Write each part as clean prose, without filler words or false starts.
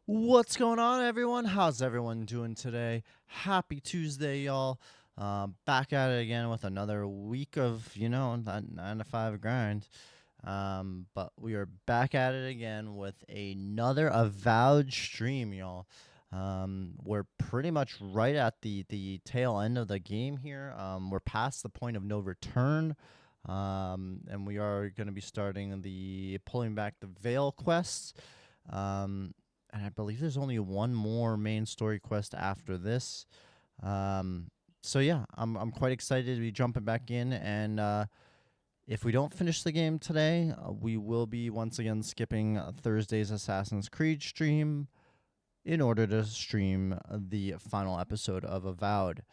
What's going on, everyone? How's everyone doing today? Happy Tuesday, y'all. Back at it again with another week of, that 9 to 5 grind. But we are back at it again with another Avowed stream, y'all. We're pretty much right at the tail end of the game here. We're past the point of no return. And we are going to be starting the pulling back the veil quests. And I believe there's only one more main story quest after this. So yeah, I'm quite excited to be jumping back in, and if we don't finish the game today, we will be once again skipping Thursday's Assassin's Creed stream in order to stream the final episode of Avowed.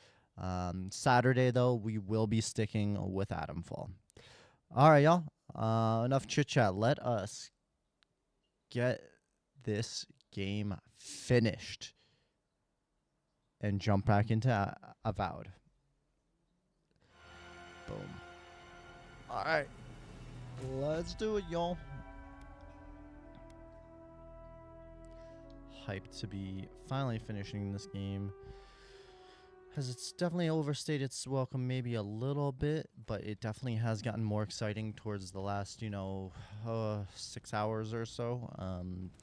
Saturday though, we will be sticking with Adamfall. All right, y'all. Enough chit chat. Let us get this game finished and jump back into Avowed. Boom. All right. Let's do it, y'all. Hyped to be finally finishing this game. As it's definitely overstayed its welcome maybe a little bit, but it definitely has gotten more exciting towards the last, 6 hours or so,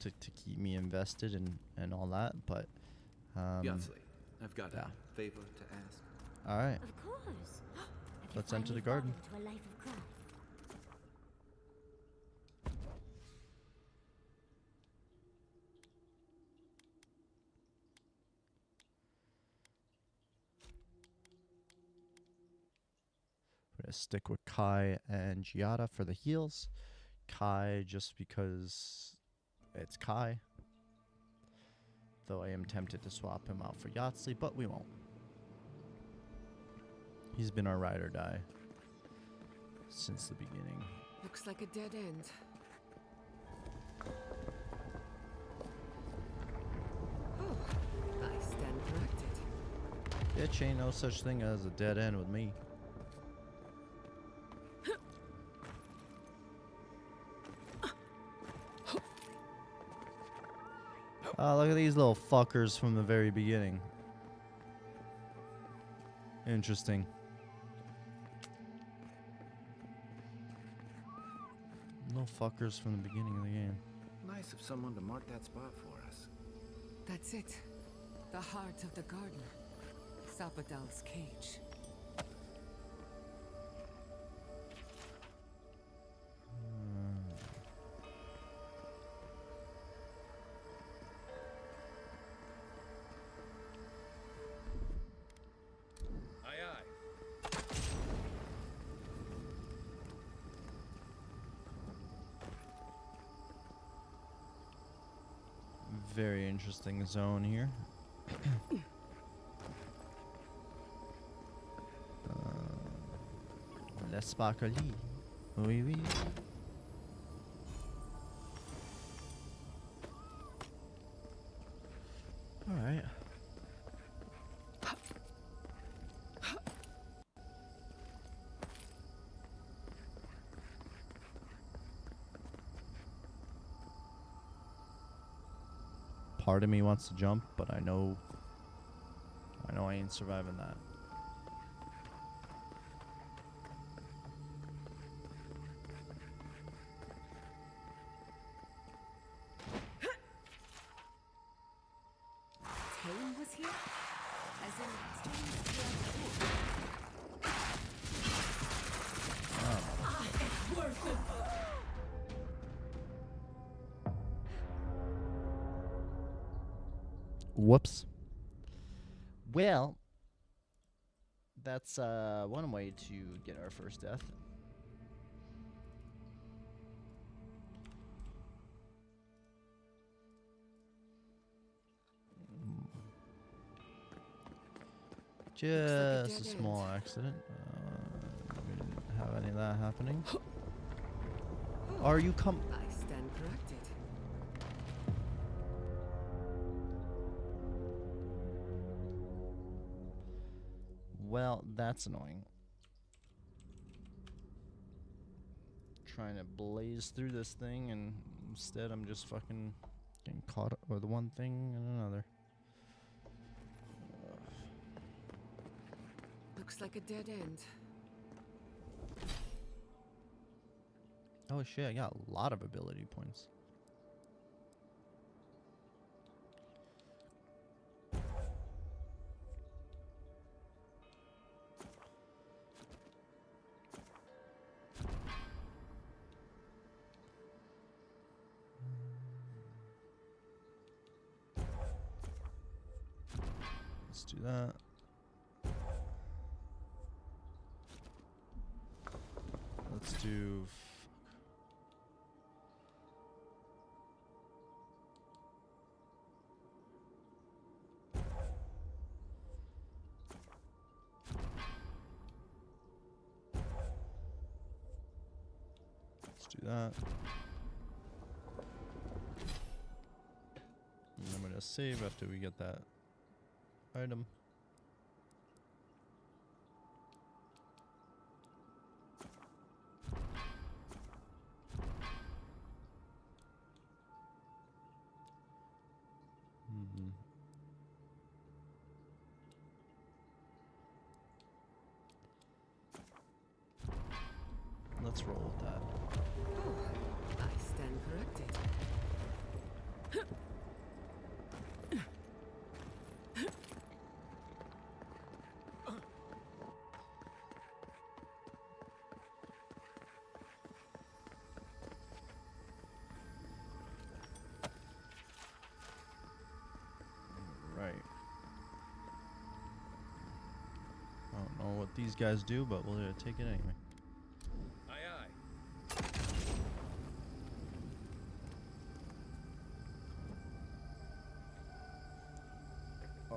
to keep me invested and all that. But, Yatsley, I've got yeah. a favor to ask. All right. Of course. Let's enter the garden. Into a life of crime. We're going to stick with Kai and Giada for the heals. Kai just because it's Kai. Though I am tempted to swap him out for Yahtzee, but we won't. He's been our ride or die since the beginning. Looks like a dead end. Oh, I stand corrected. Bitch, ain't no such thing as a dead end with me. Look at these little fuckers from the very beginning. Interesting. Little fuckers from the beginning of the game. Nice of someone to mark that spot for us. That's it. The heart of the garden. Sapadal's cage. Very interesting zone here. La sparkly. Oui, oui. Alright. Part of me wants to jump, but I know I ain't surviving that. Tame was here? As in Tame Whoops. Well, that's one way to get our first death. Just a small accident. We didn't have any of that happening. Are you I stand corrected. Well, that's annoying. Trying to blaze through this thing, and instead I'm just fucking Getting caught up with one thing and another. Looks like a dead end. Oh shit, I got a lot of ability points. Let's do that. Let's do... Let's do that. And I'm gonna save after we get that item. Let's roll with that. Oh, I stand corrected. Right. I don't know what these guys do, but we'll take it anyway. Aye, aye. Oh.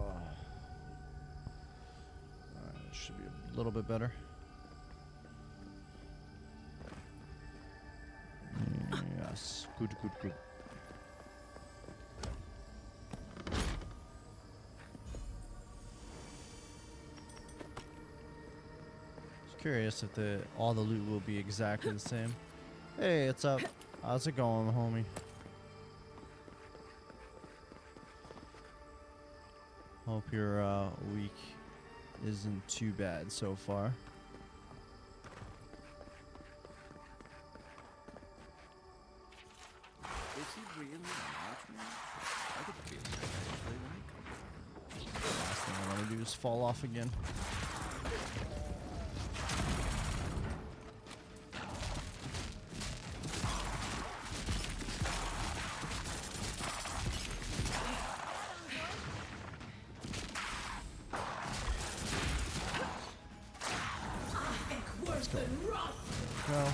Alright, that should be a little bit better. Yes. Good, good, good. Curious if all the loot will be exactly the same. Hey, what's up? How's it going, homie? Hope your week isn't too bad so far. Is he really a watchman? I could feel that actually when I come. Last thing I want to do is fall off again. Go.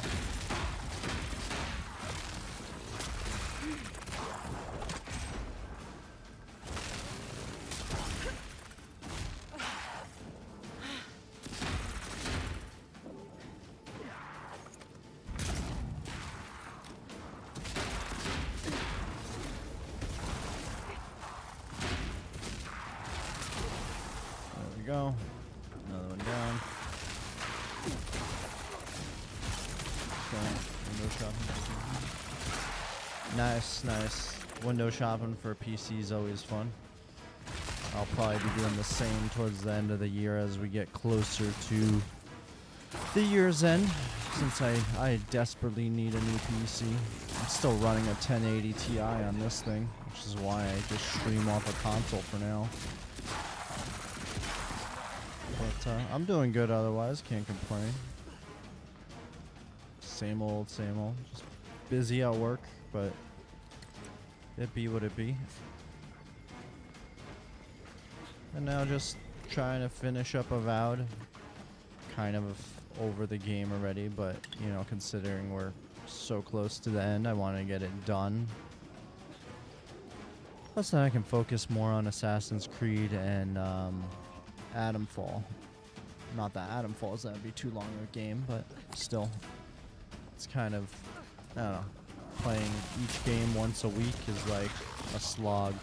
There we go. Another one down. Window shopping. Nice, nice. Window shopping for PC is always fun. I'll probably be doing the same towards the end of the year as we get closer to the year's end, since I desperately need a new PC. I'm still running a 1080 Ti on this thing, which is why I just stream off a console for now. But I'm doing good otherwise, can't complain. Same old, same old. Just busy at work, but it be what it be. And now just trying to finish up Avowed. Kind of over the game already, but you know, considering we're so close to the end, I want to get it done. Plus then I can focus more on Assassin's Creed and Adamfall. Not that Adamfall is that'd be too long of a game, but still. It's kind of, I don't know, playing each game once a week is like a slog.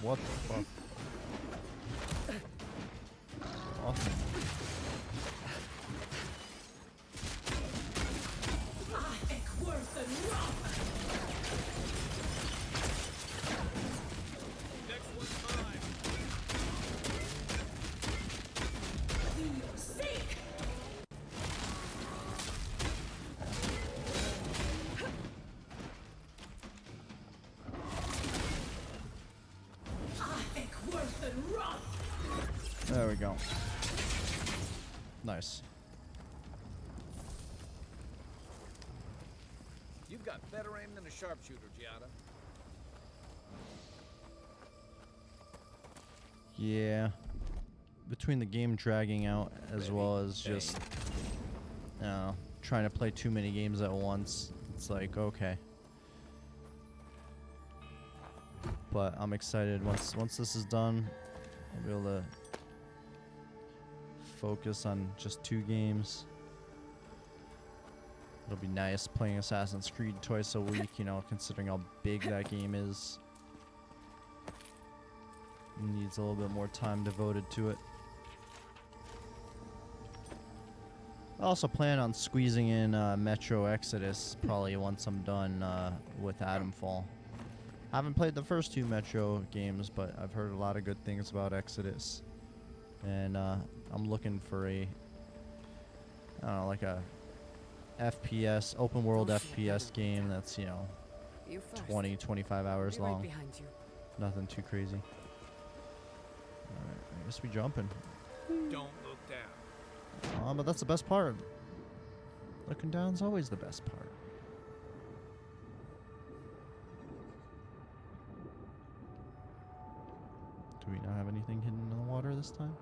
What the fuck? Awesome. There we go. Nice. You've got better aim than a sharpshooter, Giada. Yeah. Between the game dragging out as well as just, you know, trying to play too many games at once, it's like, okay. But I'm excited. Once this is done, I'll be able to focus on just 2 games. It'll be nice playing Assassin's Creed twice a week, you know, considering how big that game is. It needs a little bit more time devoted to it. I also plan on squeezing in Metro Exodus probably once I'm done with Atomfall. I haven't played the first 2 Metro games, but I've heard a lot of good things about Exodus. And I'm looking for a, I don't know, like a FPS, open world FPS game that's, you know, 20, 25 hours long. Nothing too crazy. Alright, I guess we jumping. Don't look down. But that's the best part. Looking down's always the best part. Do we not have anything hidden in the water this time?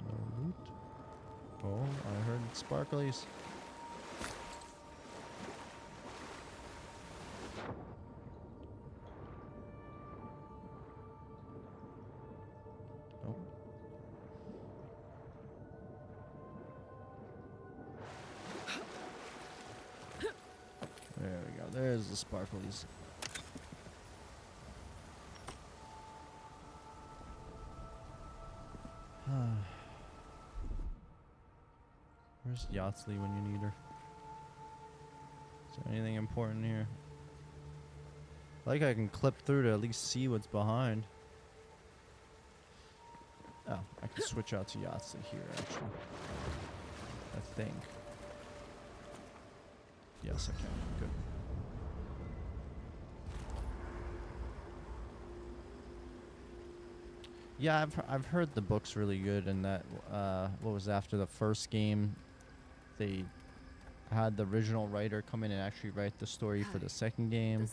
No loot. Oh, I heard sparklies. Oh. There we go. There's the sparklies. Where's Yahtzee when you need her? Is there anything important here? Like I can clip through to at least see what's behind. Oh, I can switch out to Yahtzee here actually. I think. Yes, I can. Good. Yeah, I've heard the book's really good, and that what was after the first game, they had the original writer come in and actually write the story for the second game.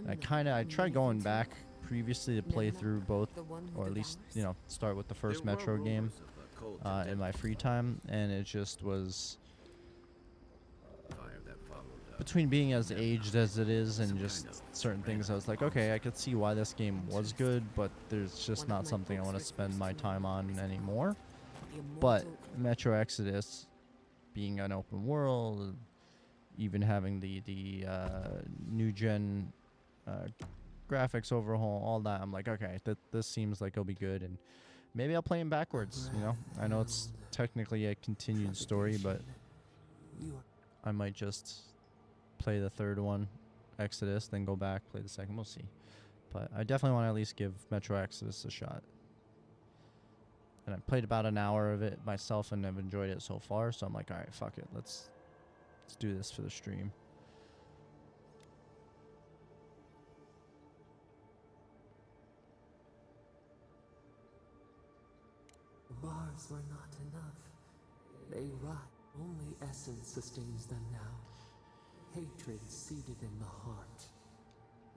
I tried going back previously to play through both, or at least, you know, start with the first Metro game in my free time, and it just was between being as aged as it is and just certain things. I was like, okay, I could see why this game was good, but there's just not something I want to spend my time on anymore. But Metro Exodus being an open world, even having the new gen graphics overhaul, all that, I'm like, okay, this seems like it'll be good, and maybe I'll play them backwards, you know? I know it's technically a continued story, but I might just play the third one, Exodus, then go back, play the second. We'll see. But I definitely want to at least give Metro Exodus a shot. And I played about an hour of it myself, and I've enjoyed it so far. So I'm like, all right, fuck it, let's do this for the stream. Bars were not enough. They rot. Only essence sustains them now. Hatred seated in the heart.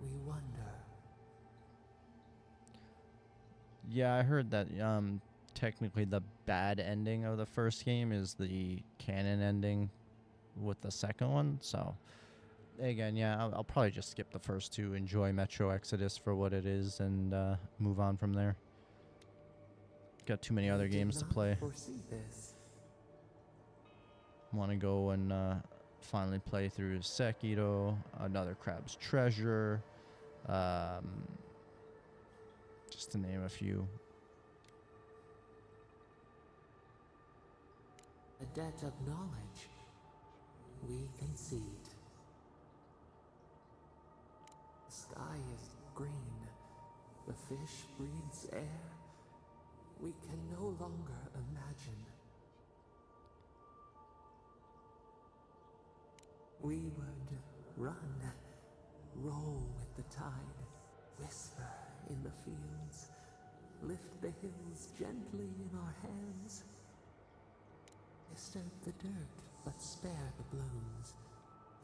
We wonder. Yeah, I heard that technically the bad ending of the first game is the canon ending with the second one. So again, yeah, I'll probably just skip the first 2, enjoy Metro Exodus for what it is, and move on from there. Got too many other games to play. Want to go and finally play through Sekiro, another Crab's Treasure, just to name a few. A debt of knowledge we concede. The sky is green. The fish breathes air. We can no longer imagine. We would run, roll with the tide, whisper in the fields, lift the hills gently in our hands. Disturb the dirt, but spare the blooms.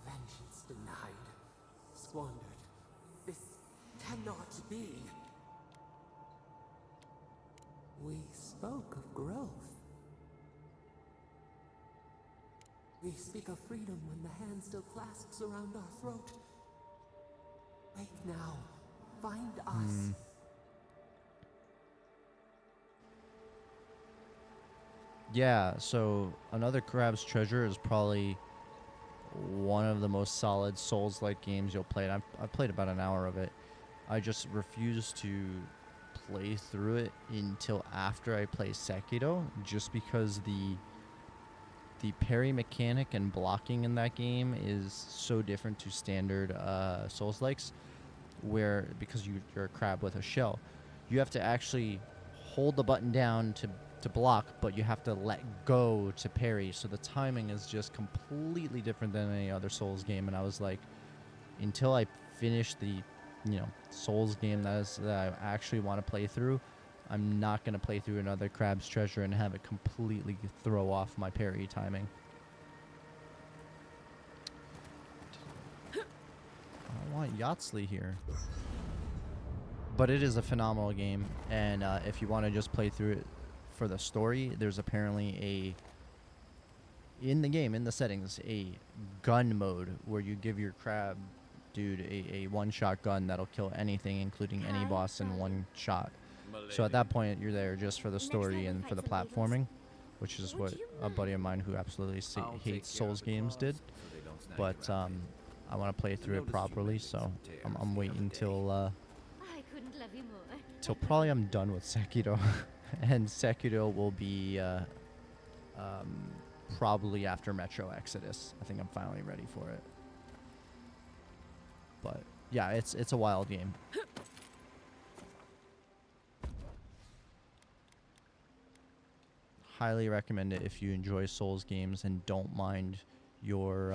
Vengeance denied, squandered. This cannot be. We spoke of growth. We speak of freedom when the hand still clasps around our throat. Wake now. Find us. Yeah, so another Crab's Treasure is probably one of the most solid Souls-like games you'll play. I've played about an hour of it. I just refuse to play through it until after I play Sekiro, just because the parry mechanic and blocking in that game is so different to standard Souls-likes, where because you're a crab with a shell, you have to actually hold the button down to block, but you have to let go to parry. So the timing is just completely different than any other Souls game. And I was like, until I finish the, Souls game that I actually want to play through, I'm not going to play through another Crab's Treasure and have it completely throw off my parry timing. I want Yatsley here. But it is a phenomenal game, and if you want to just play through it for the story, there's apparently in the settings, a gun mode where you give your crab dude a one-shot gun that'll kill anything, including any boss in one shot. So at that point, you're there just for the story and for the platforming, which is what a buddy of mine who absolutely hates Souls games did. But I want to play through it properly, so I'm waiting till probably I'm done with Sekiro. And Sekiro will be probably after Metro Exodus. I think I'm finally ready for it. But yeah, it's a wild game. Highly recommend it if you enjoy Souls games and don't mind your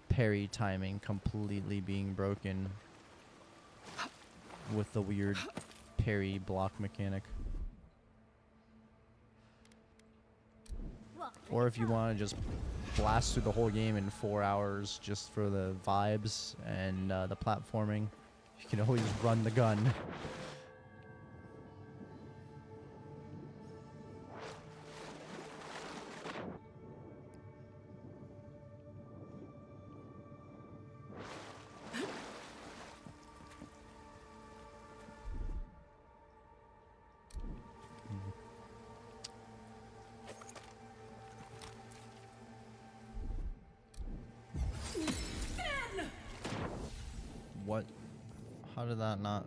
parry timing completely being broken with the weird parry block mechanic. Or if you want to just blast through the whole game in 4 hours just for the vibes and the platforming, you can always run the gun. What? How did that not?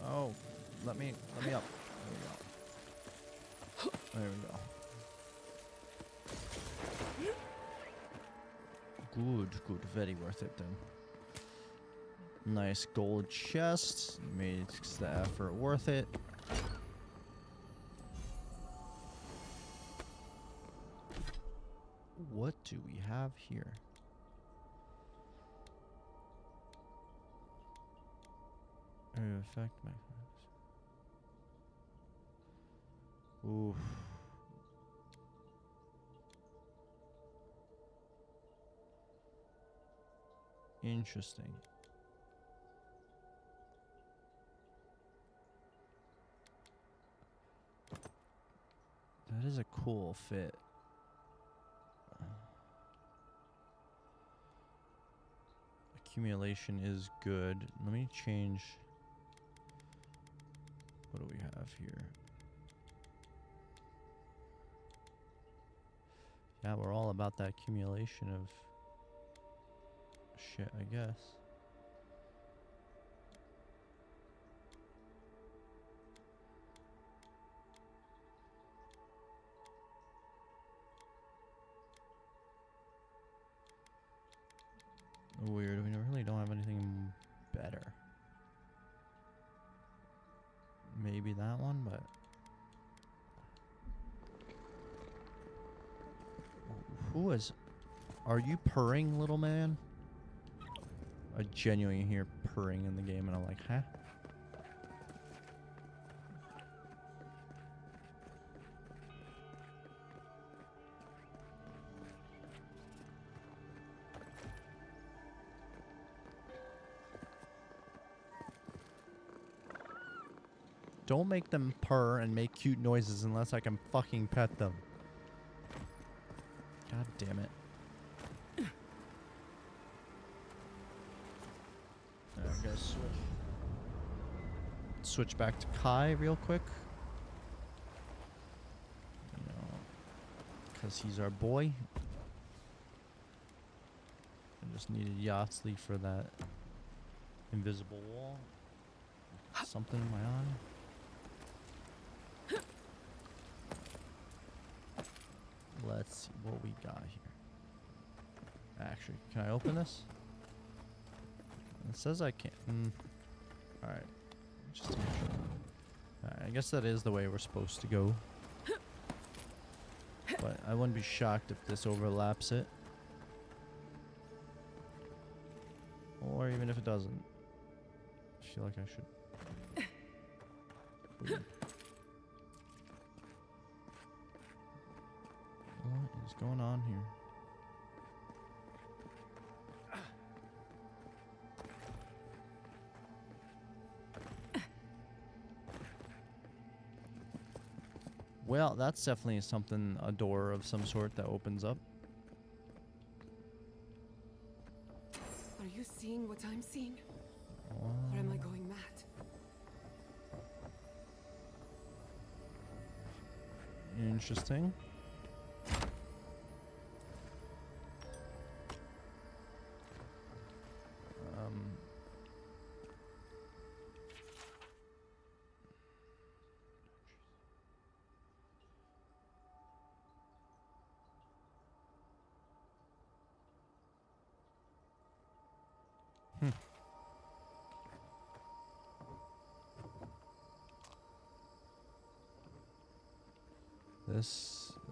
Oh, let me up. There we go. Good, very worth it then. Nice gold chest. Makes the effort worth it. What do we have here? Area effect mechanisms. Oof. Interesting. That is a cool fit. Accumulation is good. Let me change. What do we have here? Yeah, we're all about that accumulation of shit, I guess. Weird, we really don't have anything better. Maybe that one, but... Who is... Are you purring, little man? I genuinely hear purring in the game, and I'm like, huh? Don't make them purr and make cute noises unless I can fucking pet them. God damn it. I gotta switch back to Kai real quick. You know, because he's our boy. I just needed Yahtzee for that invisible wall. Something in my eye. Let's see what we got here. Actually, can I open this? It says I can't. Alright. Just to make sure. Alright, I guess that is the way we're supposed to go. But I wouldn't be shocked if this overlaps it. Or even if it doesn't. I feel like I should. Weird. What is going on here? Well, that's definitely something, a door of some sort that opens up. Are you seeing what I'm seeing? Oh. Or am I going mad? Interesting.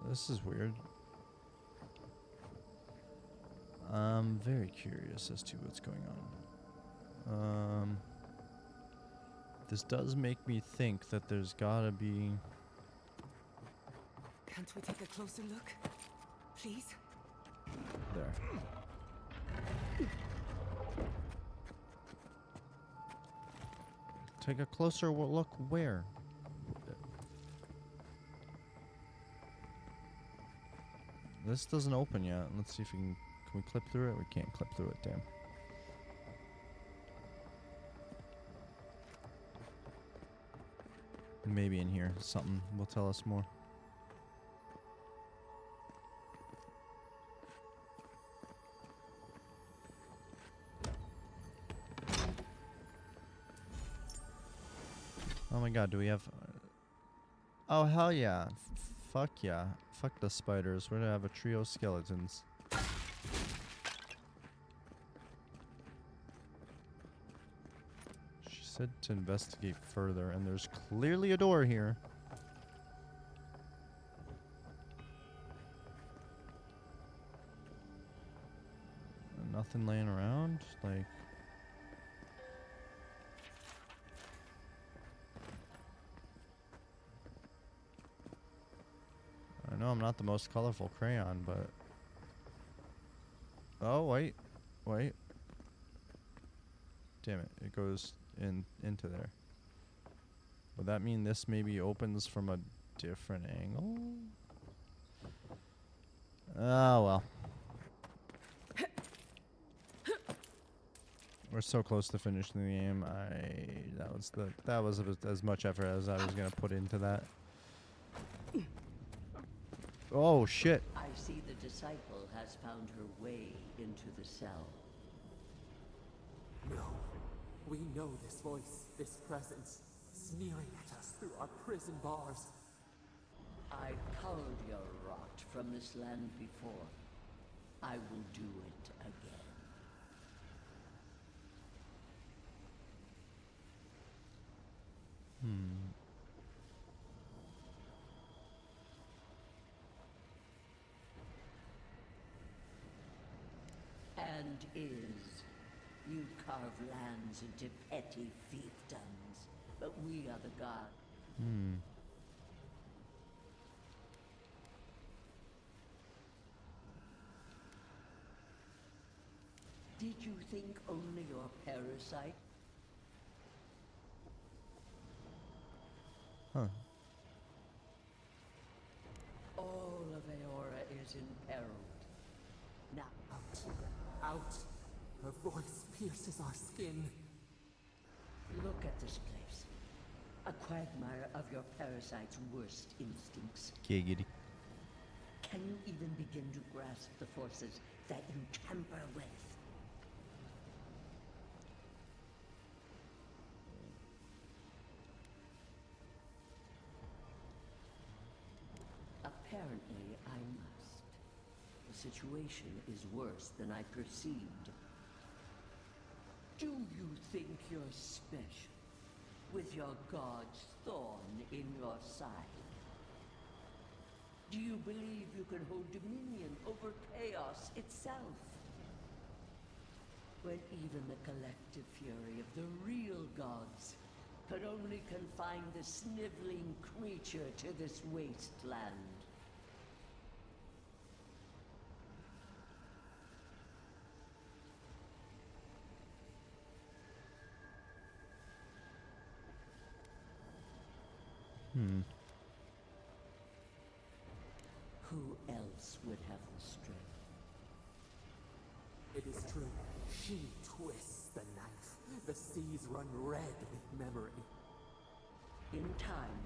This is weird. I'm very curious as to what's going on. This does make me think that there's gotta be... Can't we take a closer look? Please? There. Take a closer look where? This doesn't open yet. Let's see if we can we clip through it? We can't clip through it, damn. Maybe in here something will tell us more. Oh my god, do we have... Oh, hell yeah. Fuck yeah. Fuck the spiders. We're gonna have a trio of skeletons. She said to investigate further, and there's clearly a door here. Nothing laying around? Like... I know I'm not the most colorful crayon, but... Oh, wait. Wait. Damn it. It goes into there. Would that mean this maybe opens from a different angle? Oh, well. We're so close to finishing the game. That was as much effort as I was gonna put into that. Oh shit. I see the disciple has found her way into the cell. No. We know this voice, this presence, sneering at us through our prison bars. I culled your rot from this land before. I will do it again. And is. You carve lands into petty fiefdoms, but we are the gods. Did you think only your parasite? Huh. All of Aora is imperiled. Now, Out. Out. Her voice pierces our skin. look at this place. A quagmire of your parasite's worst instincts. Giggity. Can you even begin to grasp the forces that you tamper with? Apparently, I must. The situation is worse than I perceived. Do you think you're special, with your god's thorn in your side? Do you believe you can hold dominion over chaos itself? When even the collective fury of the real gods could only confine the sniveling creature to this wasteland. Who else would have the strength? It is true. She twists the knife. The seas run red with memory. In time,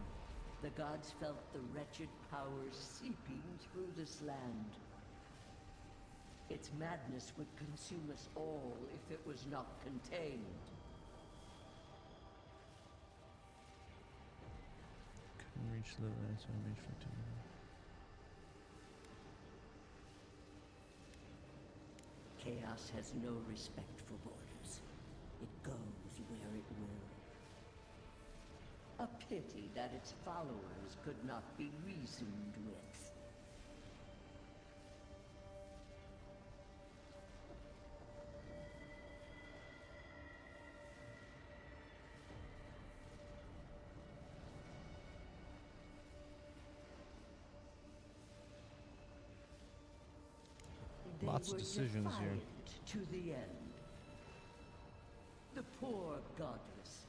the gods felt the wretched powers seeping through this land. Its madness would consume us all if it was not contained. Couldn't reach the limit, so I reached for 2. Chaos has no respect for borders. It goes where it will. A pity that its followers could not be reasoned with. They Lots of were decisions here. defiant to the end. The poor godless,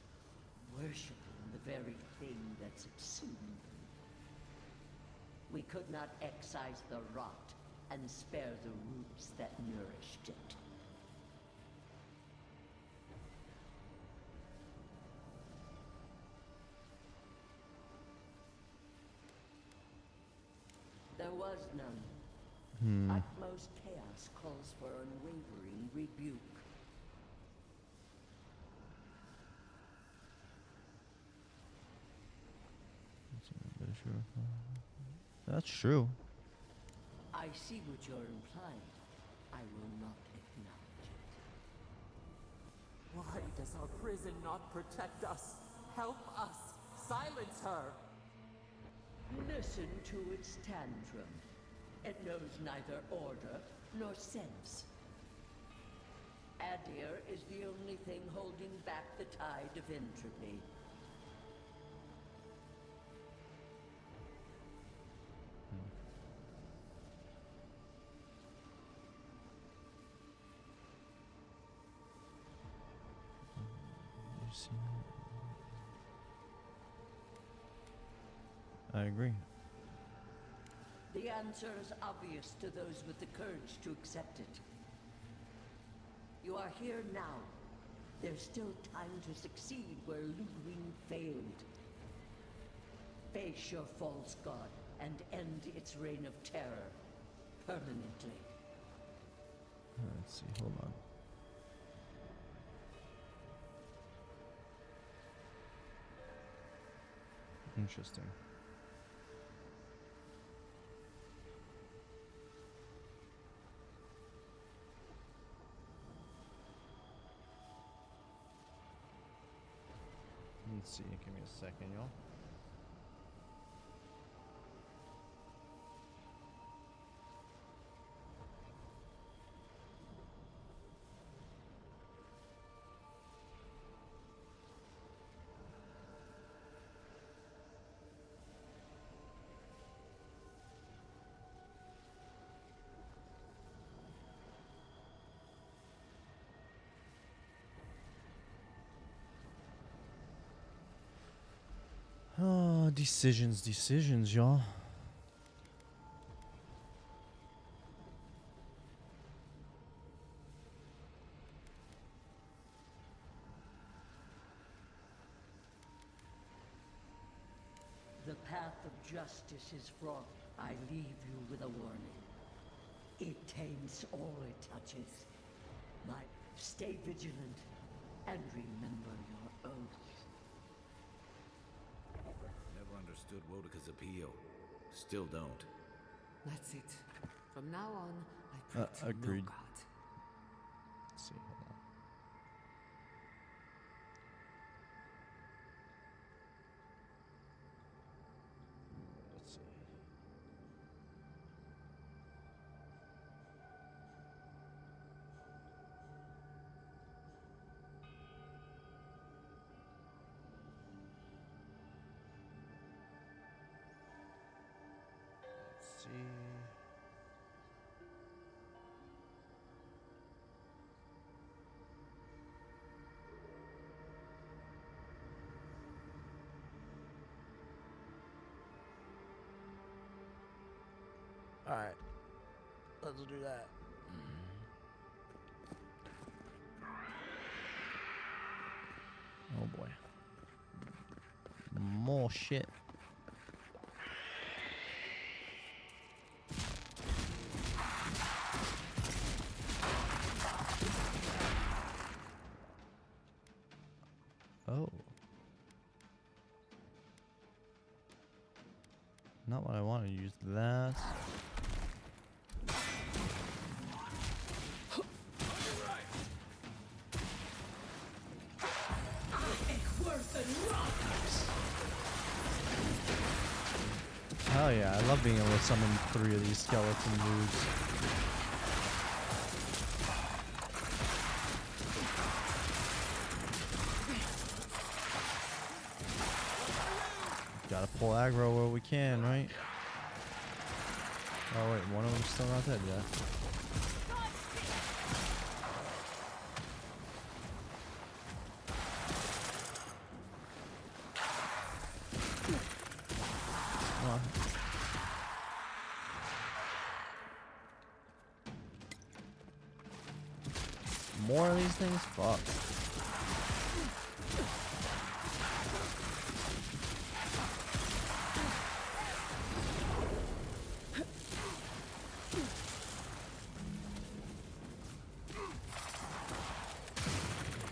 worshipping the very thing that subsumed them. We could not excise the rot and spare the roots that nourished it. There was none. Utmost chaos calls for unwavering rebuke. That's true. I see what you're implying. I will not acknowledge it. Why does our prison not protect us? Help us! Silence her! Listen to its tantrum. It knows neither order nor sense. Adir is the only thing holding back the tide of entropy. I agree. The answer is obvious to those with the courage to accept it. You are here now. There's still time to succeed where Ludwig failed. Face your false god and end its reign of terror permanently. Let's see, hold on. Interesting. Let's see, give me a second, y'all. Oh, decisions, y'all. The path of justice is fraught. I leave you with a warning. It taints all it touches. Stay vigilant and remember your oath. Never understood Wodika's appeal. Still don't. That's it. From now on, I pray to agreed. no god. Let's see, hold on. Let's see. Let's see. All right, let's do that. Oh boy, more shit. Oh. Not what I want to use that. Hell yeah, I love being able to summon 3 of these skeleton dudes. Gotta pull aggro where we can, right? Oh wait, one of them's still not dead yet. Come on. More of these things? Fuck.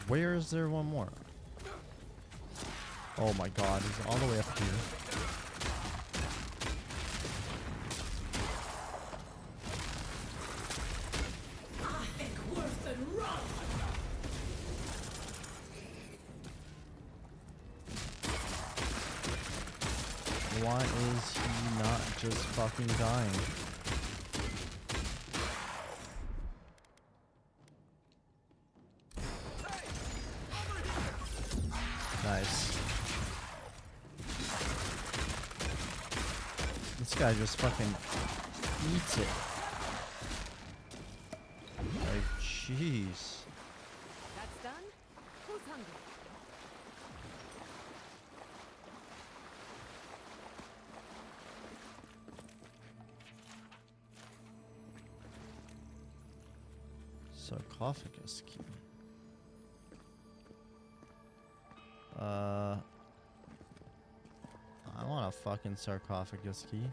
Where is there one more? Oh my god, he's all the way up here. Why is he not just fucking dying? Nice. This guy just fucking eats it. Like, jeez. That's done? Who's hungry? Sarcophagus key. I want a fucking sarcophagus key.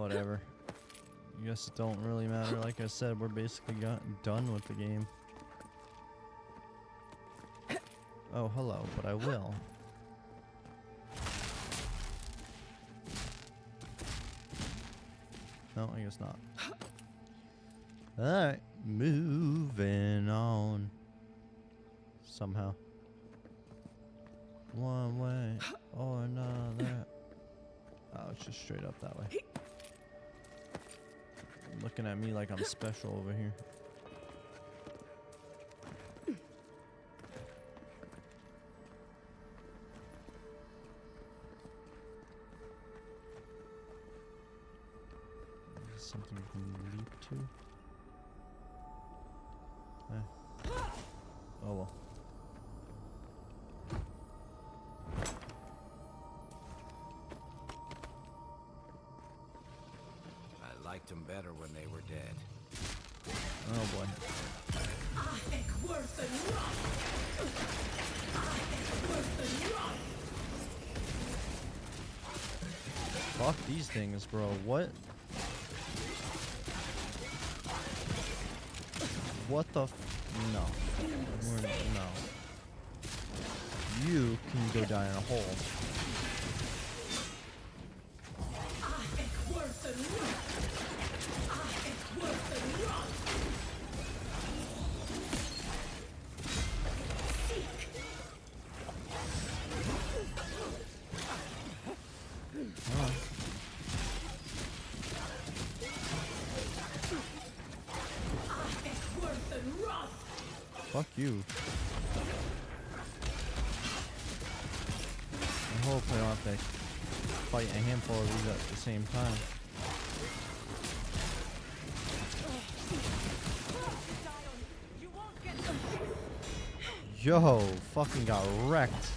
Whatever. I guess it don't really matter. Like I said, we're basically done with the game. Oh, hello, but I will. No, I guess not. Alright, moving on. Somehow. One way or another. Oh, it's just straight up that way. Looking at me like I'm special over here. Something you can leap to. Oh well. I liked them better when they were dead. Oh boy. Fuck these things, bro. What? What the no. No. You can go down in a hole. Fuck you. I hope I don't have to fight a handful of these at the same time. Yo, fucking got wrecked.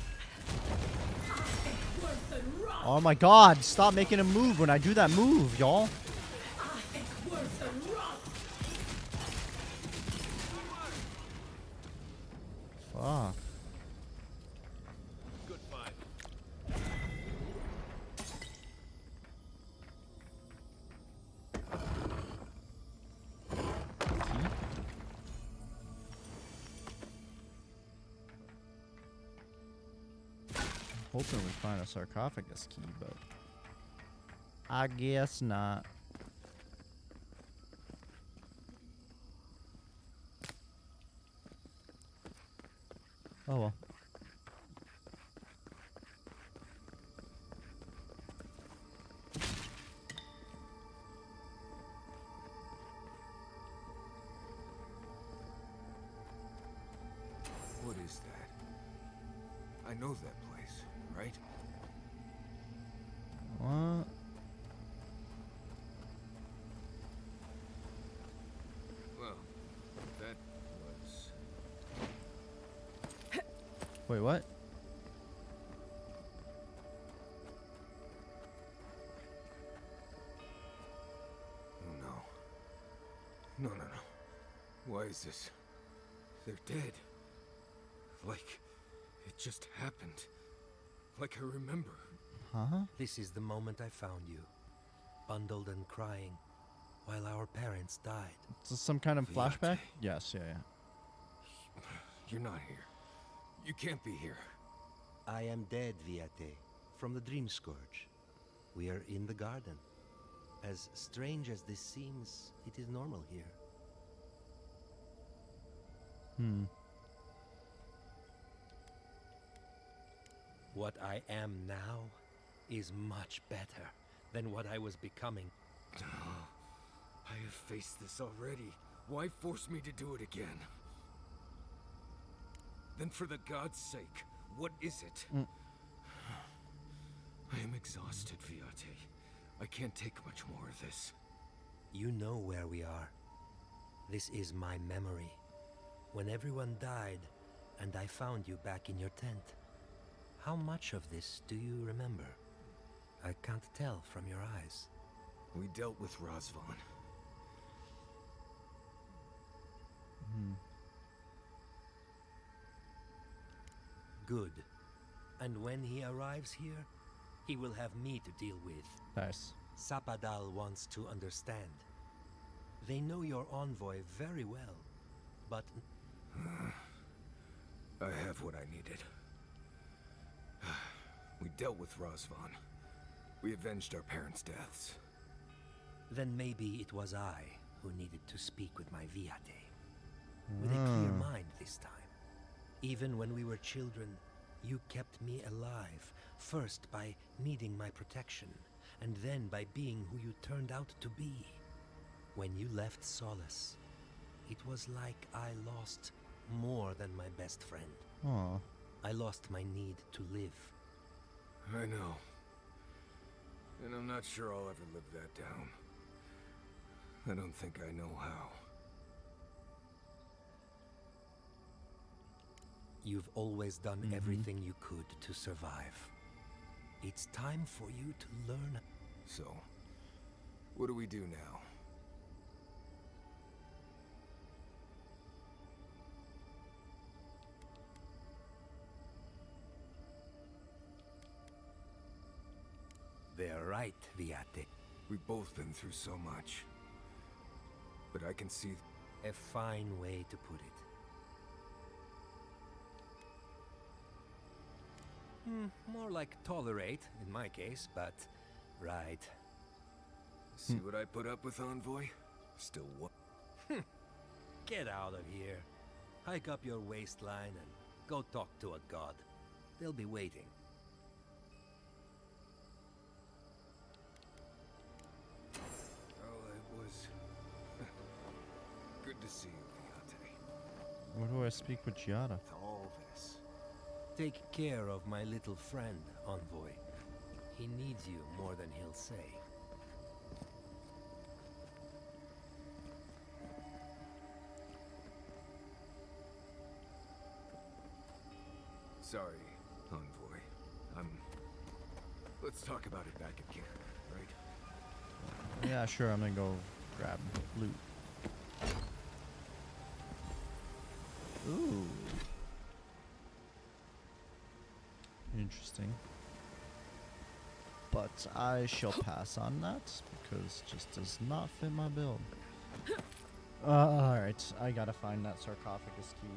Oh my god, stop making a move when I do that move, y'all. Fuck. Good fight. Hoping we find a sarcophagus key, but I guess not. Oh well. What is that? I know that place, right? What? Well, that was... Wait, what? Oh no. No, no, no. Why is this? They're dead. Like, it just happened. Like I remember. Huh? This is the moment I found you, bundled and crying, while our parents died. Is this some kind of flashback? Viate. Yes, yeah. You're not here. You can't be here. I am dead, Viate, from the Dream Scourge. We are in the garden. As strange as this seems, it is normal here. What I am now is much better than what I was becoming. I have faced this already. Why force me to do it again? Then for the god's sake, what is it? I am exhausted, Viate. I can't take much more of this. You know where we are. This is my memory. When everyone died, and I found you back in your tent. How much of this do you remember? I can't tell from your eyes. We dealt with Razvan. Good. And when he arrives here, he will have me to deal with. Nice. Sapadal wants to understand. They know your envoy very well, but I have what I needed. We dealt with Razvan. We avenged our parents' deaths. then maybe it was I who needed to speak with my Viate. With a clear mind this time. Even when we were children, you kept me alive, first by needing my protection, and then by being who you turned out to be. When you left Solace, it was like I lost more than my best friend. Aw. I lost my need to live. I know. And I'm not sure I'll ever live that down. I don't think I know how. You've always done everything you could to survive. It's time for you to learn. So, what do we do now? They're right, Viate. We've both been through so much. But I can see... A fine way to put it. More like tolerate, in my case, but... Right. See what I put up with, Envoy? Still what? Get out of here. Hike up your waistline and go talk to a god. They'll be waiting. Oh, it was... good to see you, Viate. Where do I speak with Giada? With all this. Take care of my little friend, Envoy. He needs you more than he'll say. Sorry, Envoy. Let's talk about it back at camp, right? Yeah, sure. I'm gonna go grab loot. Ooh. Interesting. But I shall pass on that because it just does not fit my build. Alright, I gotta find that sarcophagus key.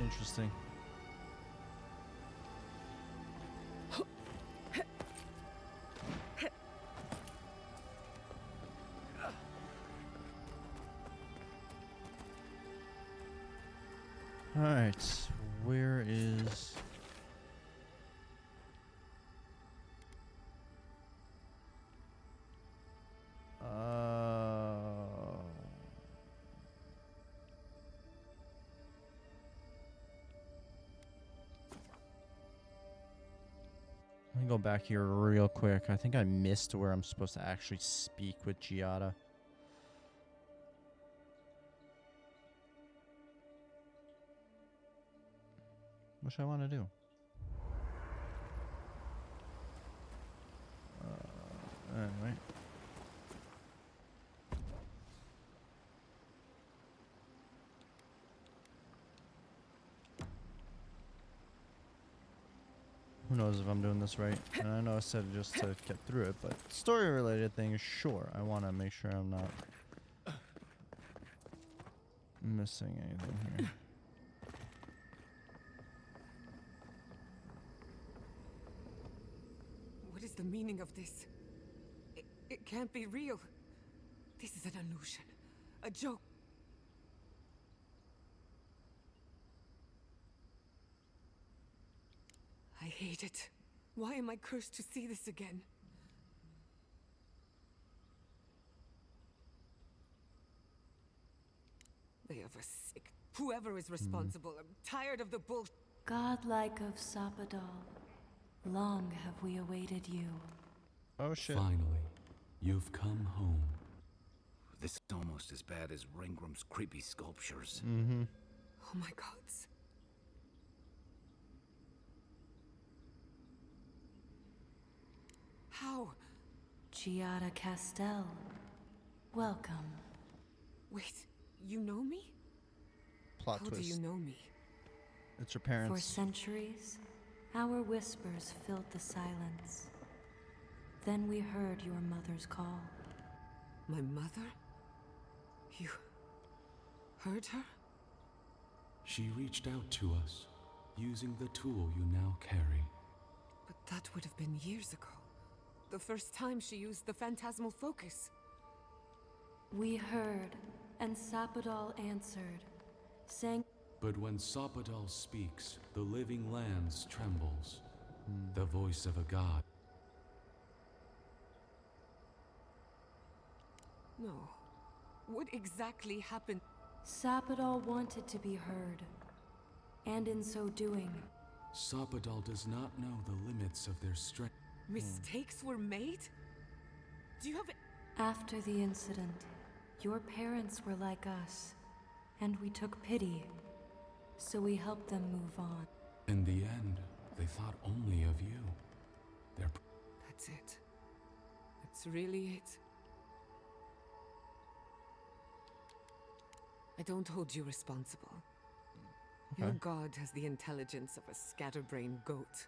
Interesting. Alright, where is... Let me go back here real quick. I think I missed where I'm supposed to actually speak with Giada. What should I want to do? Anyway. Who knows if I'm doing this right? And I know I said just to get through it, but story-related things, sure. I want to make sure I'm not missing anything here. What is the meaning of this? It can't be real. This is an illusion. A joke. hate it. Why am I cursed to see this again? They have a sick... Whoever is responsible, I'm tired of the bull... Godlike of Sapadal, long have we awaited you. Oh shit. Finally, you've come home. This is almost as bad as Ringram's creepy sculptures. Mm-hmm. Oh my gods. How? Giada Castel, welcome. Wait, you know me? Plot How twist. do you know me? It's your For parents. centuries, our whispers filled the silence. Then we heard your mother's call. My mother? You... heard her? She reached out to us, using the tool you now carry. But that would have been years ago. The first time she used the phantasmal focus. We heard, and Sapadal answered, saying, But when Sapadal speaks, the living lands trembles. The voice of a god. No. What exactly happened? Sapadal wanted to be heard, and in so doing, Sapadal does not know the limits of their strength. Mistakes were made? Do you have... after the incident, your parents were like us, and we took pity, so we helped them move on. In the end, they thought only of you. Their That's it. That's really it. I don't hold you responsible. Your Okay. god has the intelligence of a scatterbrained goat.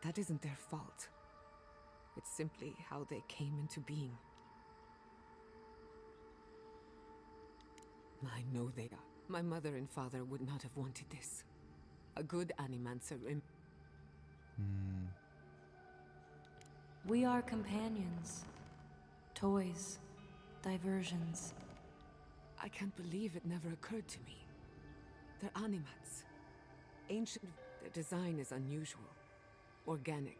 That isn't their fault. It's simply how they came into being. I know they are. My mother and father would not have wanted this. A good animancer We are companions, toys, diversions. I can't believe it never occurred to me. They're animats. Ancient. Their design is unusual. Organic.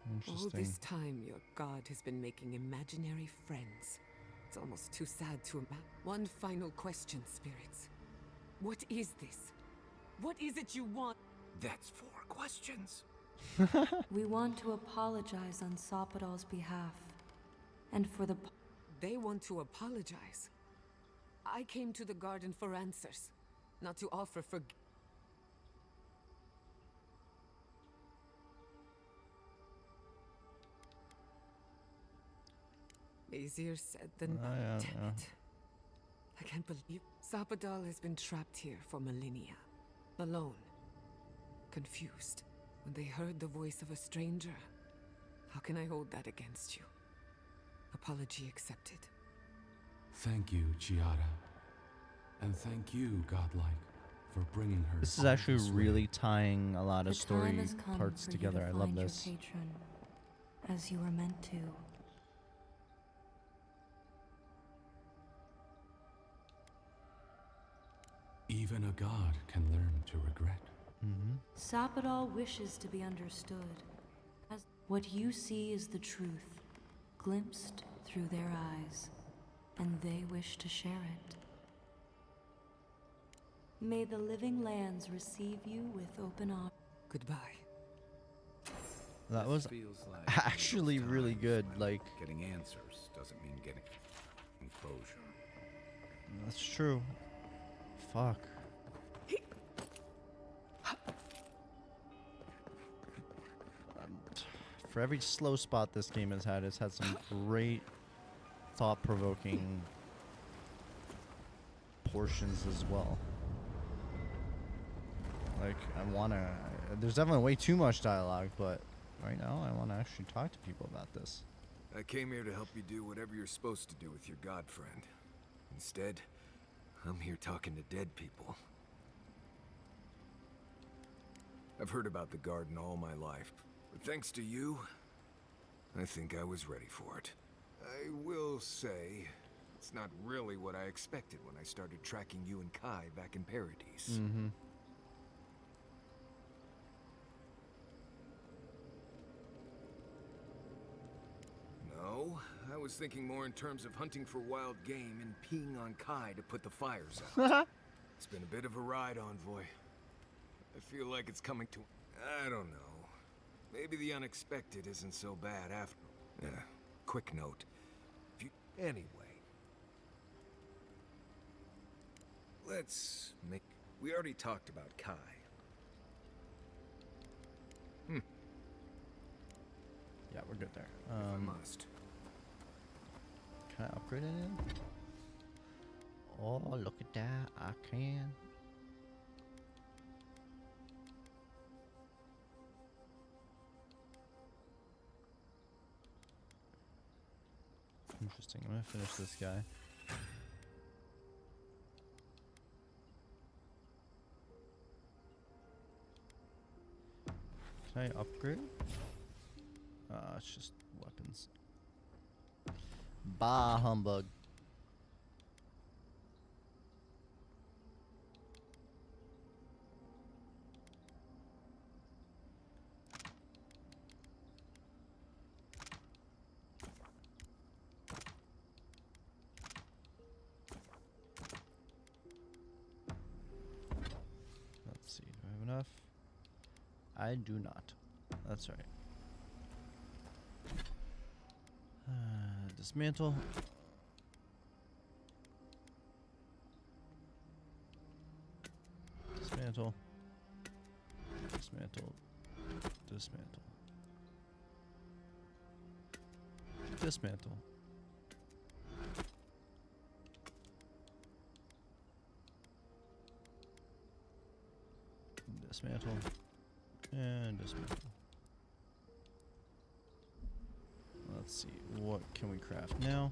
All Interesting. this time, your god has been making imaginary friends. It's almost too sad to imagine. One final question, spirits. What is this? What is it you want? That's 4 questions. We want to apologize on Sapadal's behalf, and for the... They want to apologize. I came to the garden for answers, not to offer for... Easier said than done, yeah, damn yeah. it. I can't believe... Sapadal has been trapped here for millennia. Alone. Confused. When they heard the voice of a stranger, how can I hold that against you? Apology accepted. Thank you, Giada. And thank you, Godlike, for bringing her. This is all actually this way. really tying a lot The of story time has come parts for together. you I to love find this. your patron, as you were meant to. Even a god can learn to regret. Sapadal wishes to be understood. As what you see is the truth, glimpsed through their eyes, and they wish to share it. May the living lands receive you with open arms. Goodbye. That This was feels like one of those actually really times good. when Like, getting answers doesn't mean getting closure. that's true. Fuck. For every slow spot this game has had, it's had some great, thought-provoking portions as well. Like, there's definitely way too much dialogue, but right now I want to actually talk to people about this. I came here to help you do whatever you're supposed to do with your god friend. Instead, I'm here talking to dead people. I've heard about the garden all my life, but thanks to you, I think I was ready for it. I will say, it's not really what I expected when I started tracking you and Kai back in Paradise. No, I was thinking more in terms of hunting for wild game and peeing on Kai to put the fires out. It's been a bit of a ride, Envoy. I feel like it's coming to... I don't know. Maybe the unexpected isn't so bad after... quick note. Anyway. Let's make... We already talked about Kai. Yeah, we're good there. If I must. Can I upgrade anything? Oh, look at that. I can. Interesting. I'm gonna finish this guy. Can I upgrade? It's just weapons. Bah humbug. Let's see, do I have enough? I do not. That's right. Dismantle. Dismantle. Dismantle. Dismantle. Dismantle. Dismantle. And dismantle. Let's see, what can we craft now?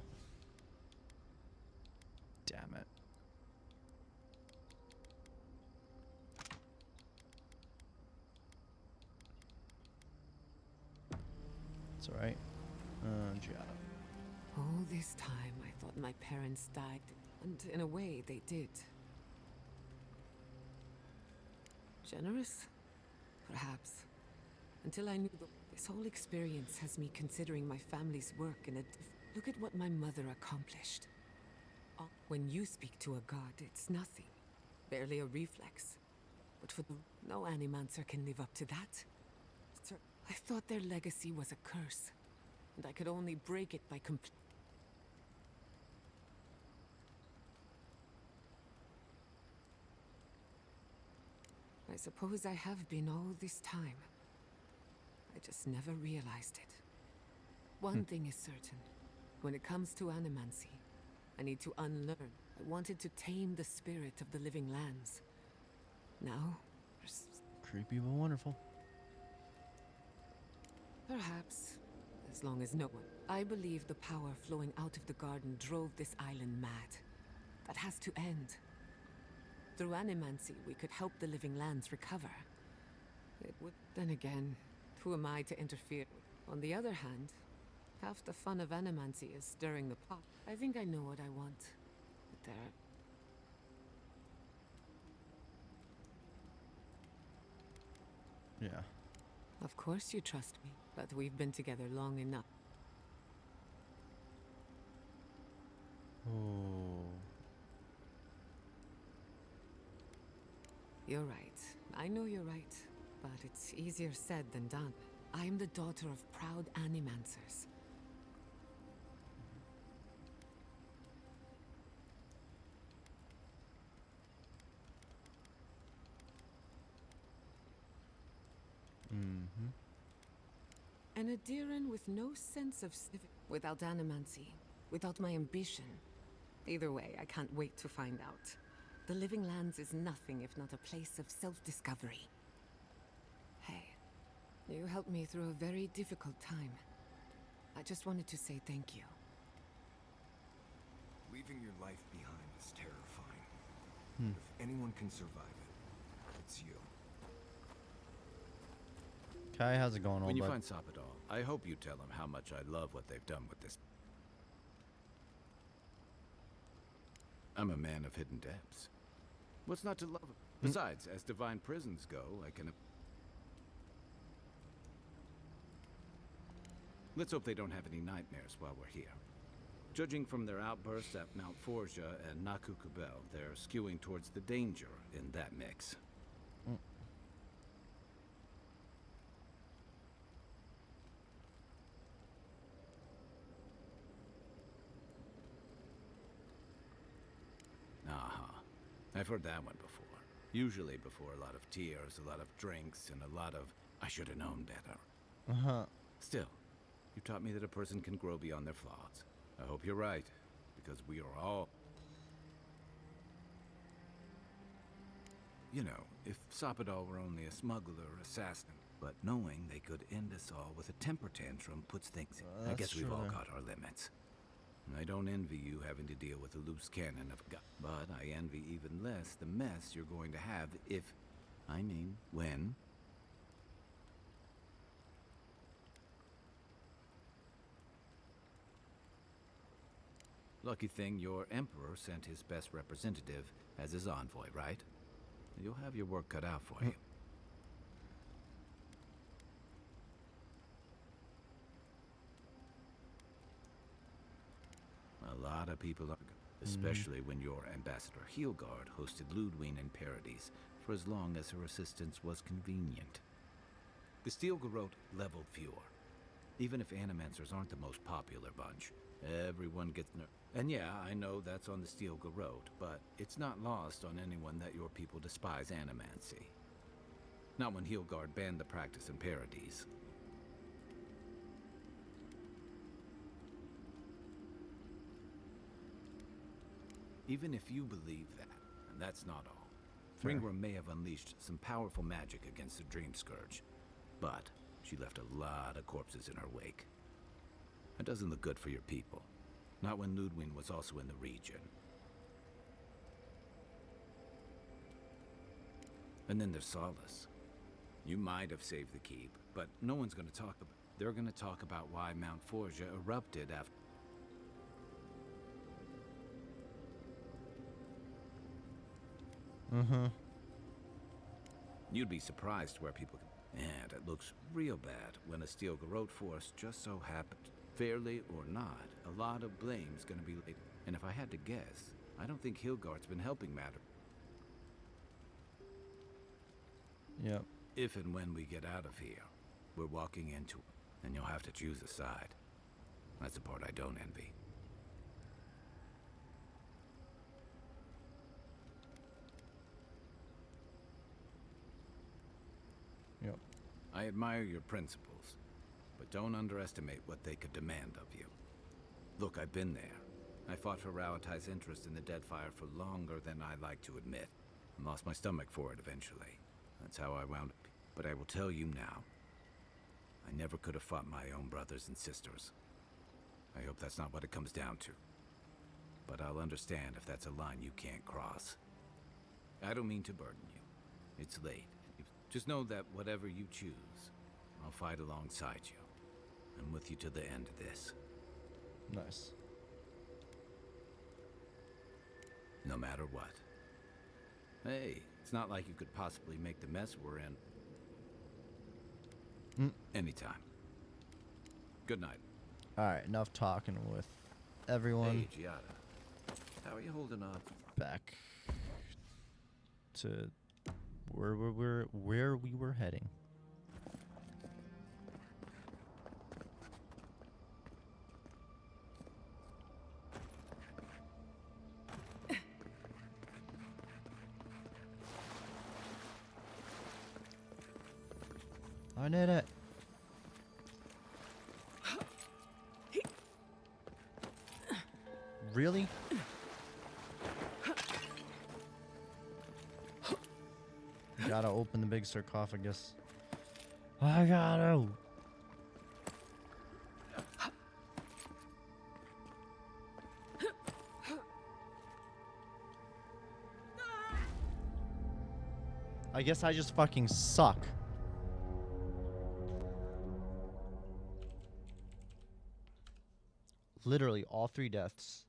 Damn it. It's alright. Giada. All this time, I thought my parents died, and in a way, they did. Generous? Perhaps. Until I knew this whole experience has me considering my family's work in a look at what my mother accomplished. When you speak to a god, it's nothing. Barely a reflex. But for the... no animancer can live up to that. I thought their legacy was a curse. And I could only break it by I suppose I have been all this time. I just never realized it. One thing is certain. When it comes to animancy, I need to unlearn. I wanted to tame the spirit of the living lands. Now, Creepy but wonderful. perhaps, as long as no one... I believe the power flowing out of the garden drove this island mad. That has to end. Through animancy, we could help the living lands recover. It would... Then again, who am I to interfere? On the other hand, half the fun of animancy is stirring the pot. I think I know what I want. But there... Yeah. Of course you trust me, but we've been together long enough. Oh. You're right. I know you're right. But it's easier said than done. I am the daughter of proud animancers. Mm-hmm. An Adiran with no sense of civic... Without animancy. Without my ambition. Either way, I can't wait to find out. The Living Lands is nothing if not a place of self-discovery. Hey, you helped me through a very difficult time. I just wanted to say thank you. Leaving your life behind is terrifying. If anyone can survive it, it's you. Kai, how's it going, old When you bud? find Sapadal, I hope you tell him how much I love what they've done with this. I'm a man of hidden depths. What's not to love? Besides, as divine prisons go, I can... Let's hope they don't have any nightmares while we're here. Judging from their outbursts at Mount Forja and Nakukubel, they're skewing towards the danger in that mix. I've heard that one before. Usually before a lot of tears, a lot of drinks, and a lot of, I should have known better. Still, you taught me that a person can grow beyond their flaws. I hope you're right, because we are all... You know, if Sapadal were only a smuggler or assassin, but knowing they could end us all with a temper tantrum puts things in. I guess we've all got our limits. I don't envy you having to deal with a loose cannon of gut, but I envy even less the mess you're going to have if, I mean, when. Lucky thing your emperor sent his best representative as his envoy, right? You'll have your work cut out for you. A lot of people are, especially when your ambassador Heelguard hosted Ludwig in Paradise for as long as her assistance was convenient. The Steel Garrote leveled fewer. Even if Animancers aren't the most popular bunch, everyone gets And yeah, I know that's on the Steel Garrote, but it's not lost on anyone that your people despise Animancy. Not when Heelguard banned the practice in Paradise. Even if you believe that, and that's not all, Ringram may have unleashed some powerful magic against the Dream Scourge, but she left a lot of corpses in her wake. That doesn't look good for your people, not when Ludwig was also in the region. And then there's Solace. You might have saved the keep, but no one's going to talk about. They're going to talk about why Mount Forja erupted after. You'd be surprised where people can. And it looks real bad when a Steel Garrote force just so happened. Fairly or not, a lot of blame's gonna be laid. And if I had to guess, I don't think Heelguard's been helping matter. Yep. If and when we get out of here, we're walking into it, and you'll have to choose a side. That's the part I don't envy. Yep. I admire your principles, but don't underestimate what they could demand of you. Look, I've been there. I fought for Rauatai's interest in the Deadfire for longer than I like to admit, and lost my stomach for it eventually. That's how I wound up. But I will tell you now, I never could have fought my own brothers and sisters. I hope that's not what it comes down to. But I'll understand if that's a line you can't cross. I don't mean to burden you. It's late. Just know that whatever you choose, I'll fight alongside you. I'm with you to the end of this. Nice. No matter what. Hey, it's not like you could possibly make the mess we're in. Anytime. Good night. Alright, enough talking with everyone. Hey, Giada. How are you holding up? Back to where we were heading. I did it. Really? Gotta open the big sarcophagus. I gotta. I guess I just fucking suck. Literally all 3 deaths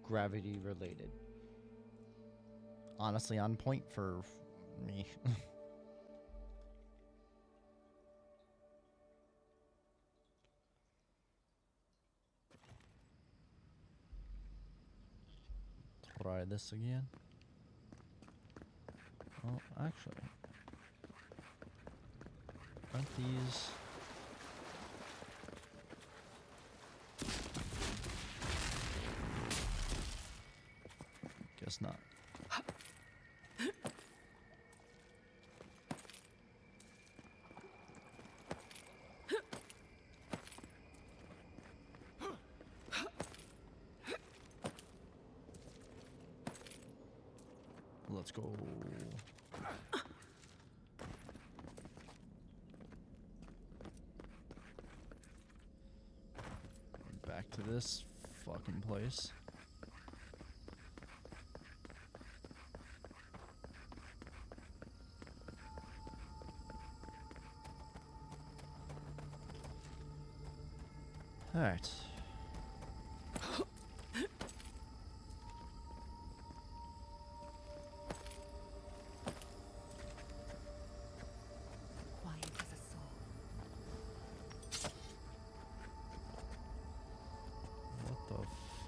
gravity related. Honestly on point for me. Try this again. Oh, actually, aren't these? Guess not. Let's go. Back to this fucking place. All right. Quiet as a soul. What the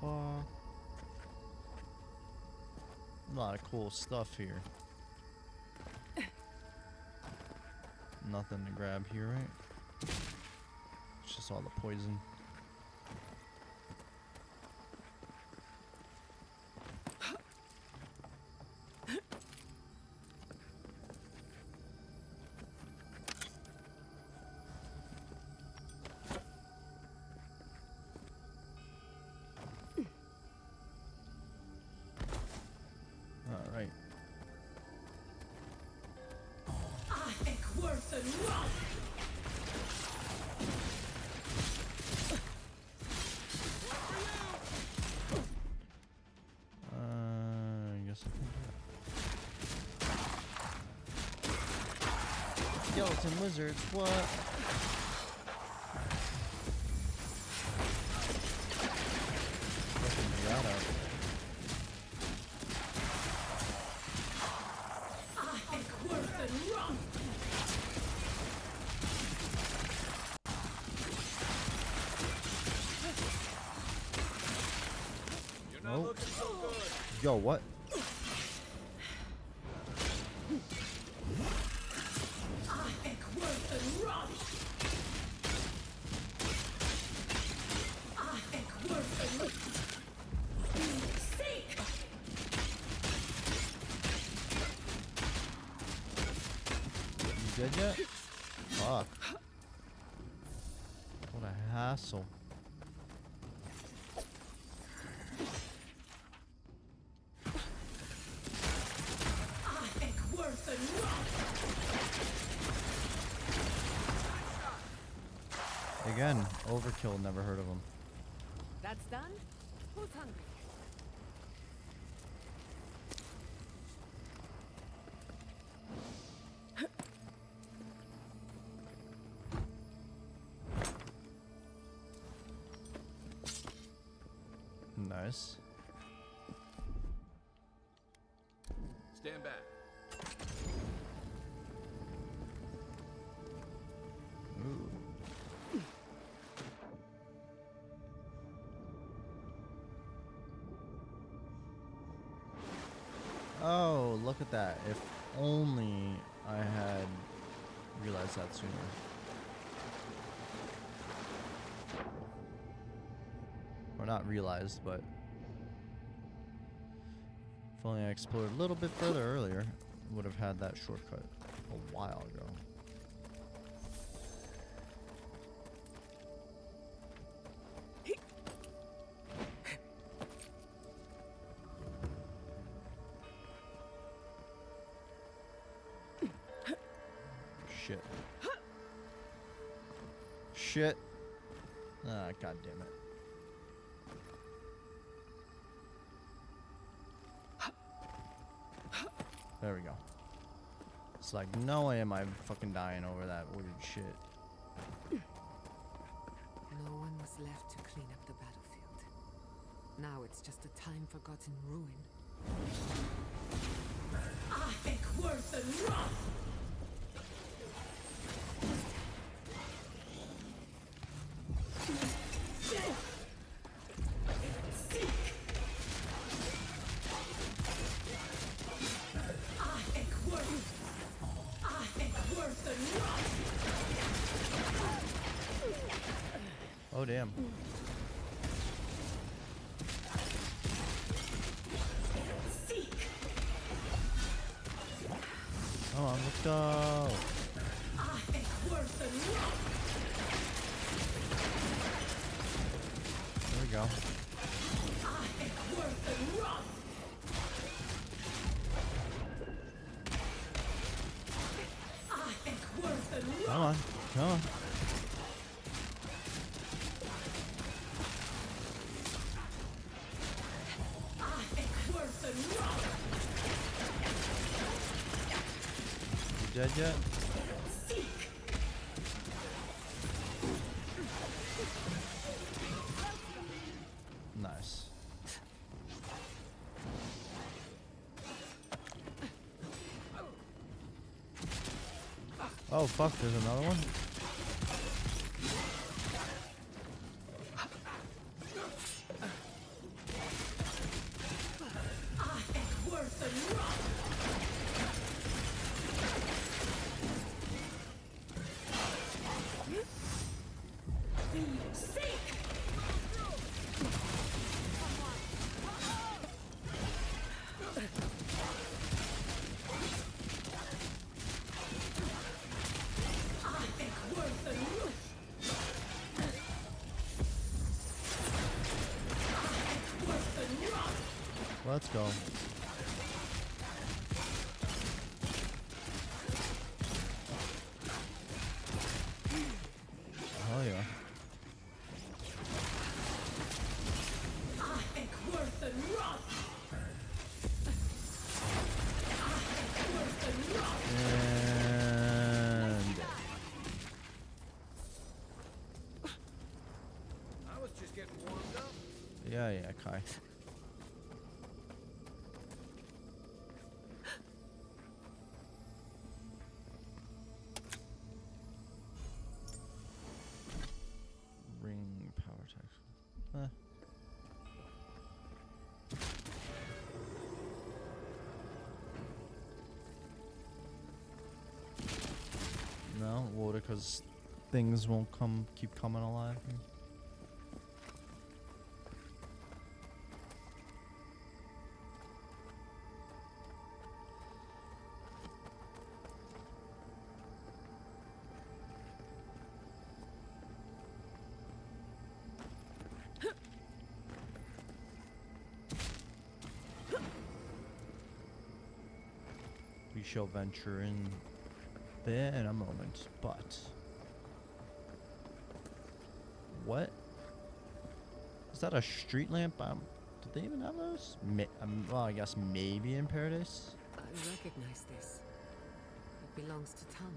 fuck? A lot of cool stuff here. Nothing to grab here, right? It's just all the poison. All right. I guess I can do that. Skeleton wizards, what? Fucking that up. Nope. Yo, what? You dead yet? Fuck. What a hassle. Again, overkill, never heard of him. That's done? Who's hungry? Nice. Stand back. Ooh. Oh, look at that. If only I had realized that sooner. Or not realized, but if only I explored a little bit further earlier, would have had that shortcut a while ago. Shit. Shit. Ah, god damn it. There we go. It's like, no way am I fucking dying over that weird shit. No one was left to clean up the battlefield. Now it's just a time-forgotten ruin. I think worse than wrong! Oh, damn. Come on, let's go. There we go. Come on, come on. You dead yet? Nice. Oh fuck, there's another one? Let's go. Oh yeah. And I was just getting warmed up. yeah, Kai. Ring power text. No, water, because things won't keep coming alive. We shall venture in there in a moment, but what is that? A street lamp? Did they even have those? Well, I guess maybe in Paradise. I recognize this. It belongs to Tama.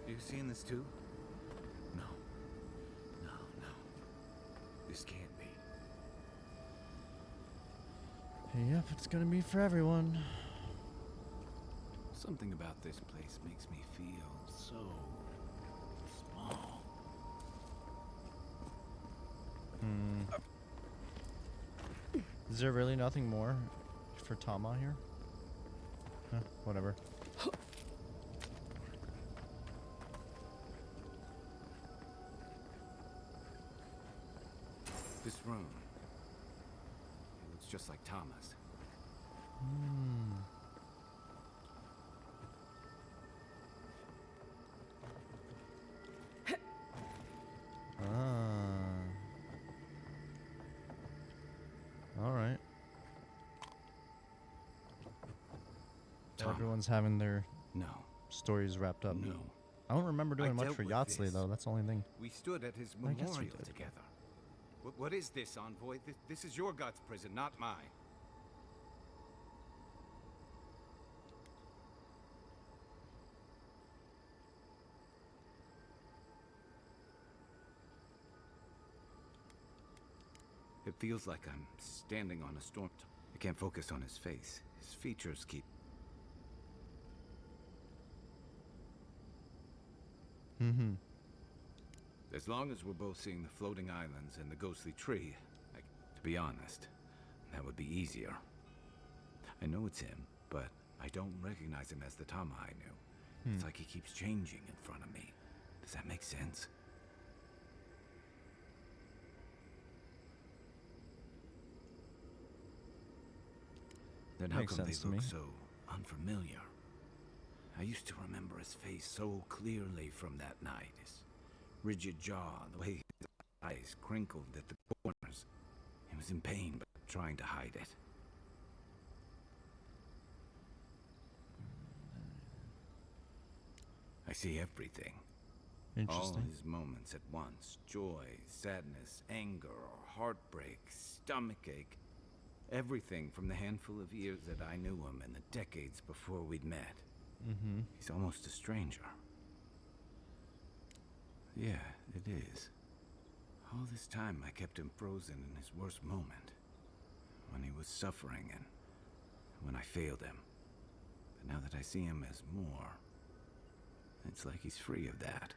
You seeing this too? No. No. This can't be. Yep, it's gonna be for everyone. Something about this place makes me feel so small. Is there really nothing more for Tama here? Whatever. This room. It looks just like Tama's. Alright. Everyone's having their stories wrapped up. No. I don't remember doing much dealt for with Yatsley this. though, that's the only thing. We stood at his I guess we memorial did. together. What is this, Envoy? This is your God's prison, not mine. It feels like I'm standing on a storm. I can't focus on his face. His features keep... As long as we're both seeing the floating islands and the ghostly tree, to be honest, that would be easier. I know it's him, but I don't recognize him as the Tama I knew. It's like he keeps changing in front of me. Does that make sense? But how Makes come they sense to look me. so unfamiliar? I used to remember his face so clearly from that night. His rigid jaw, the way his eyes crinkled at the corners. He was in pain, but trying to hide it. I see everything. All Interesting. his moments at once. Joy, sadness, anger, heartbreak, stomachache. Everything from the handful of years that I knew him and the decades before we'd met. Mm-hmm. He's almost a stranger. Yeah, it is. All this time I kept him frozen in his worst moment. When he was suffering and when I failed him. But now that I see him as more, it's like he's free of that.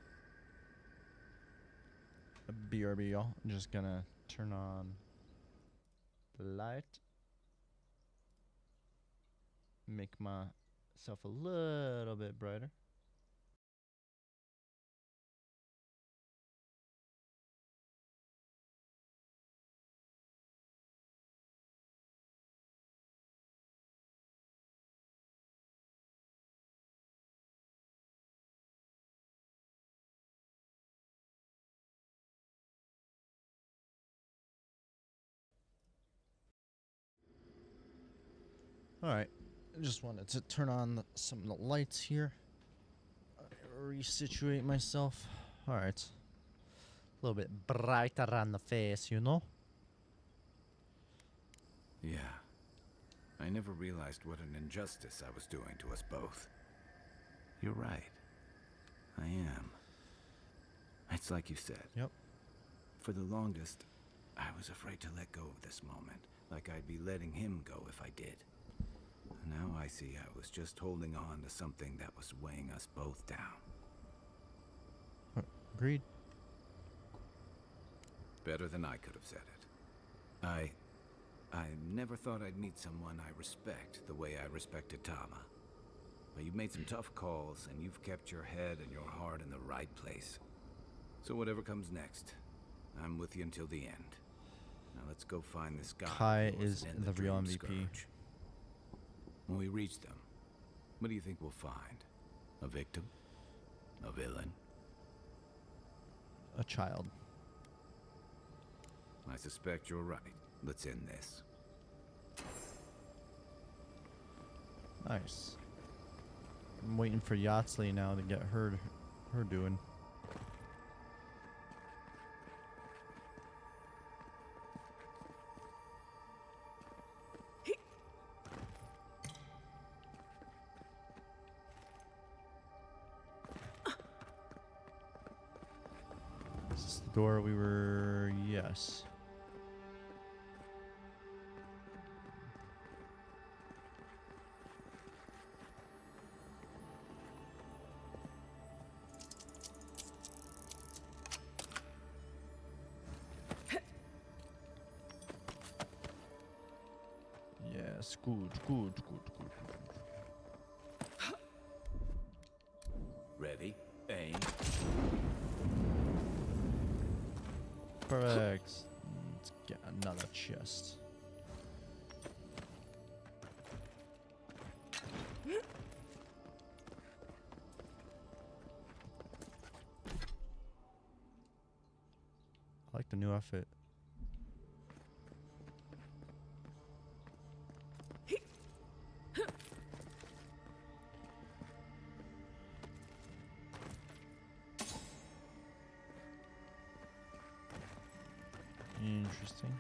BRB, y'all. I'm just gonna turn on the light. Make myself a little bit brighter. Alright. Just wanted to turn on some of the lights here. Resituate myself. Alright. A little bit brighter on the face, you know? Yeah. I never realized what an injustice I was doing to us both. You're right. I am. It's like you said. Yep. For the longest, I was afraid to let go of this moment. Like I'd be letting him go if I did. Now I see I was just holding on to something that was weighing us both down. Agreed. Better than I could have said it. I never thought I'd meet someone I respect the way I respected Tama. But you've made some tough calls, and you've kept your head and your heart in the right place. So whatever comes next, I'm with you until the end. Now let's go find this guy. Kai of yours is and end the real Dream MVP. Scourge. When we reach them, what do you think we'll find? A victim? A villain? A child. I suspect you're right. Let's end this. Nice. I'm waiting for Yatsley now to get her doing. Is this the door we were... Yes. Yes, good. Ready? Aim. Perfect. Let's get another chest. I like the new outfit. Interesting.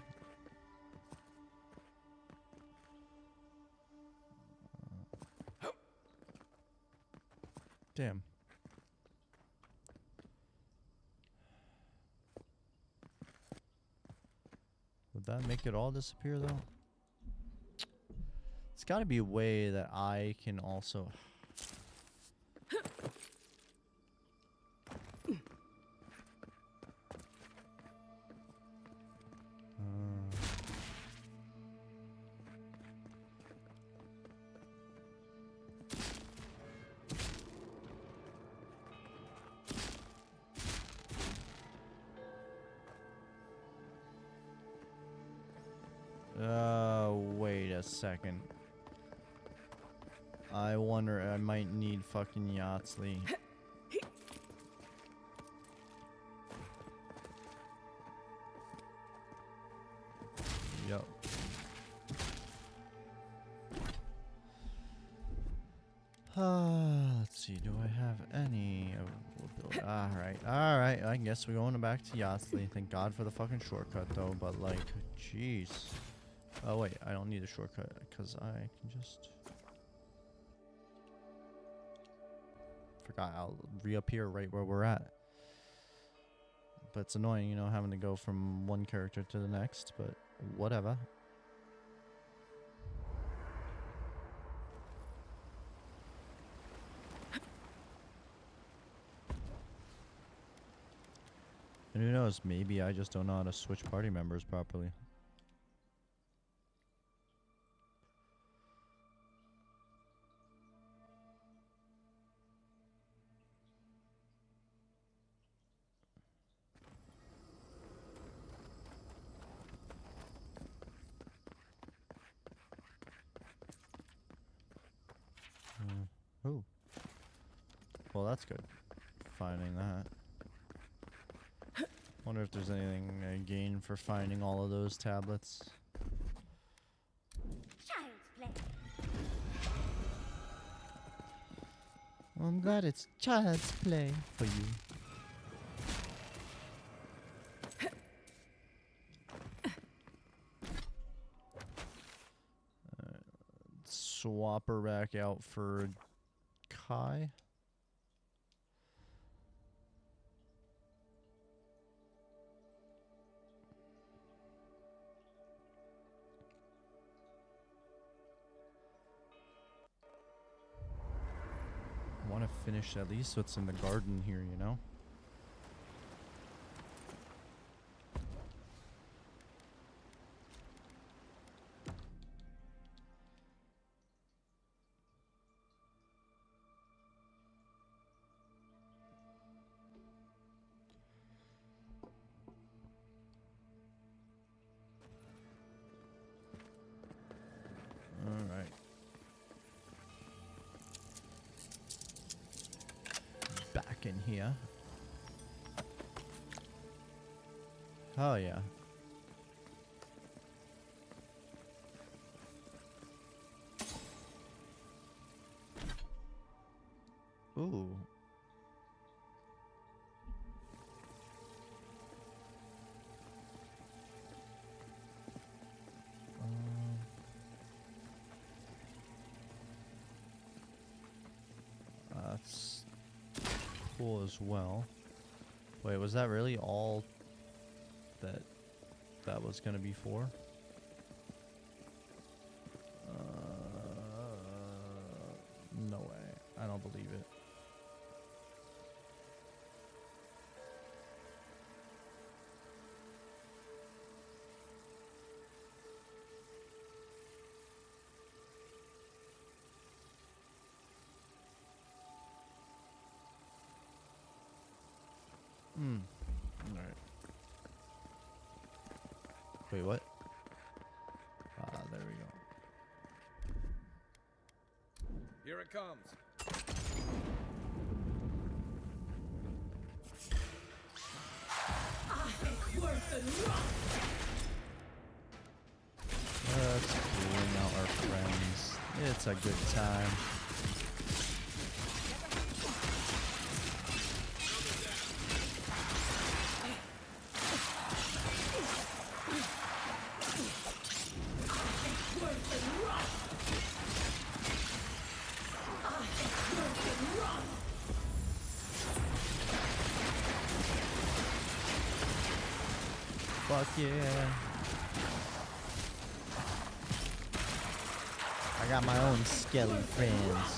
Damn. Would that make it all disappear though? It's got to be a way that I can also... Wait a second. I wonder, I might need fucking Yahtzee. Yup. Let's see, do I have any ability? Alright, I guess we're going back to Yahtzee. Thank God for the fucking shortcut though, but like, jeez. Oh wait, I don't need a shortcut, because I can just... Forgot, I'll reappear right where we're at. But it's annoying, you know, having to go from one character to the next, but whatever. And who knows, maybe I just don't know how to switch party members properly. Oh. Well, that's good. Finding that. Wonder if there's anything I gain for finding all of those tablets. Child's play. Well, I'm glad it's child's play for you. Swap her back out for Kai. I want to finish at least what's in the garden here, you know? Alright. Back in here. Oh yeah. Ooh. That's cool as well. Wait, was that really all that was gonna be for? No way. I don't believe it. Alright. Wait, what? There we go. Here it comes. Let's bring out our friends. It's a good time. Fuck yeah. I got my own skelly friends.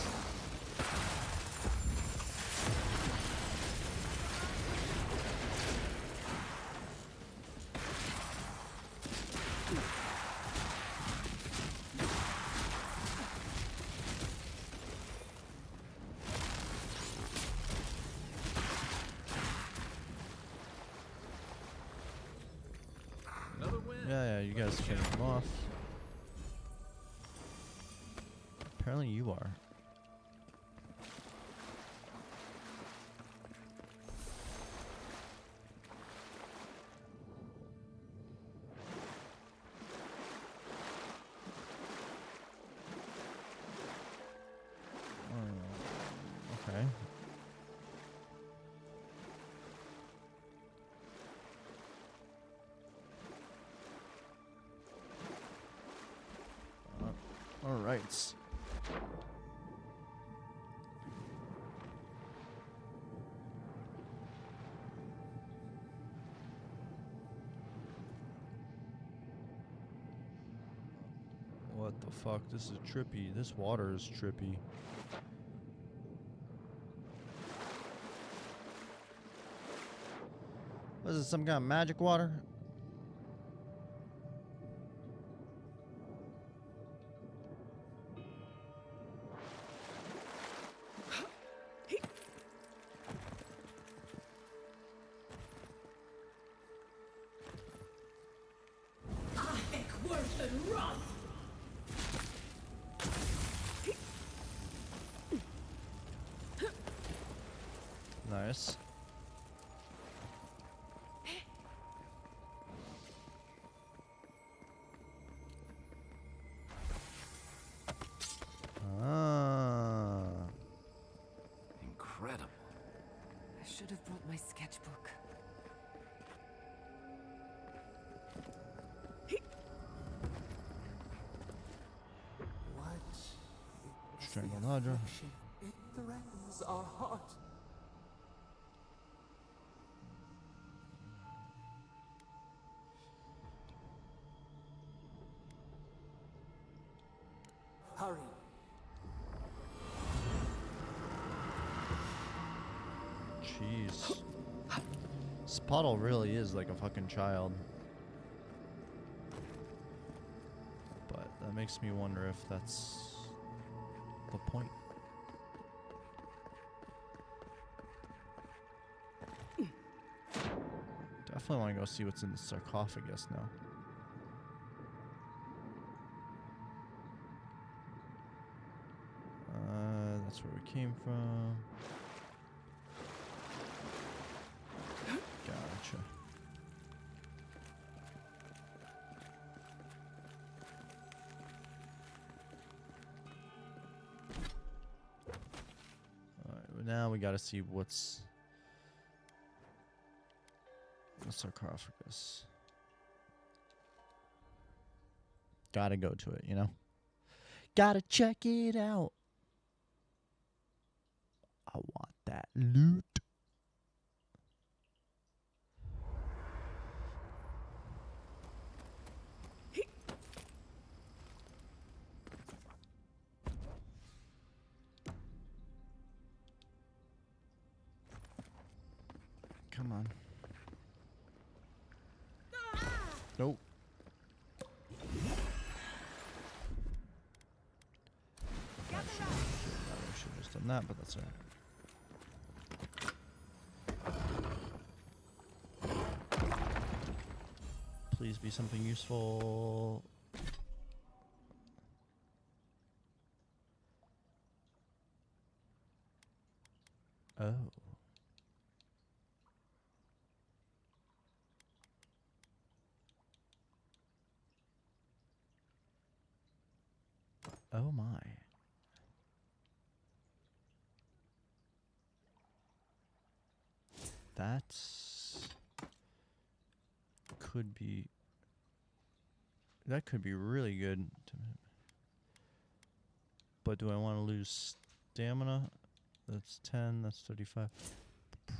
Yeah, you guys finish them off. Apparently you are. Alright. What the fuck? This is trippy. This water is trippy. What is it, some kind of magic water? Nice. Ah. Incredible. I should have brought my sketchbook. What? Strangled Hydra. It threatens our heart. Hurry. Jeez. Sapadal really is like a fucking child. But that makes me wonder if that's the point. Definitely want to go see what's in the sarcophagus now. That's where we came from. Gotcha. Alright, well now we gotta see what's the sarcophagus. Gotta go to it, you know? Gotta check it out. I want that loot. Come on. Nope. I should have just done that, but that's alright. Please be something useful. Oh. Oh my. That's that could be really good. But do I want to lose stamina? That's 10, that's 35.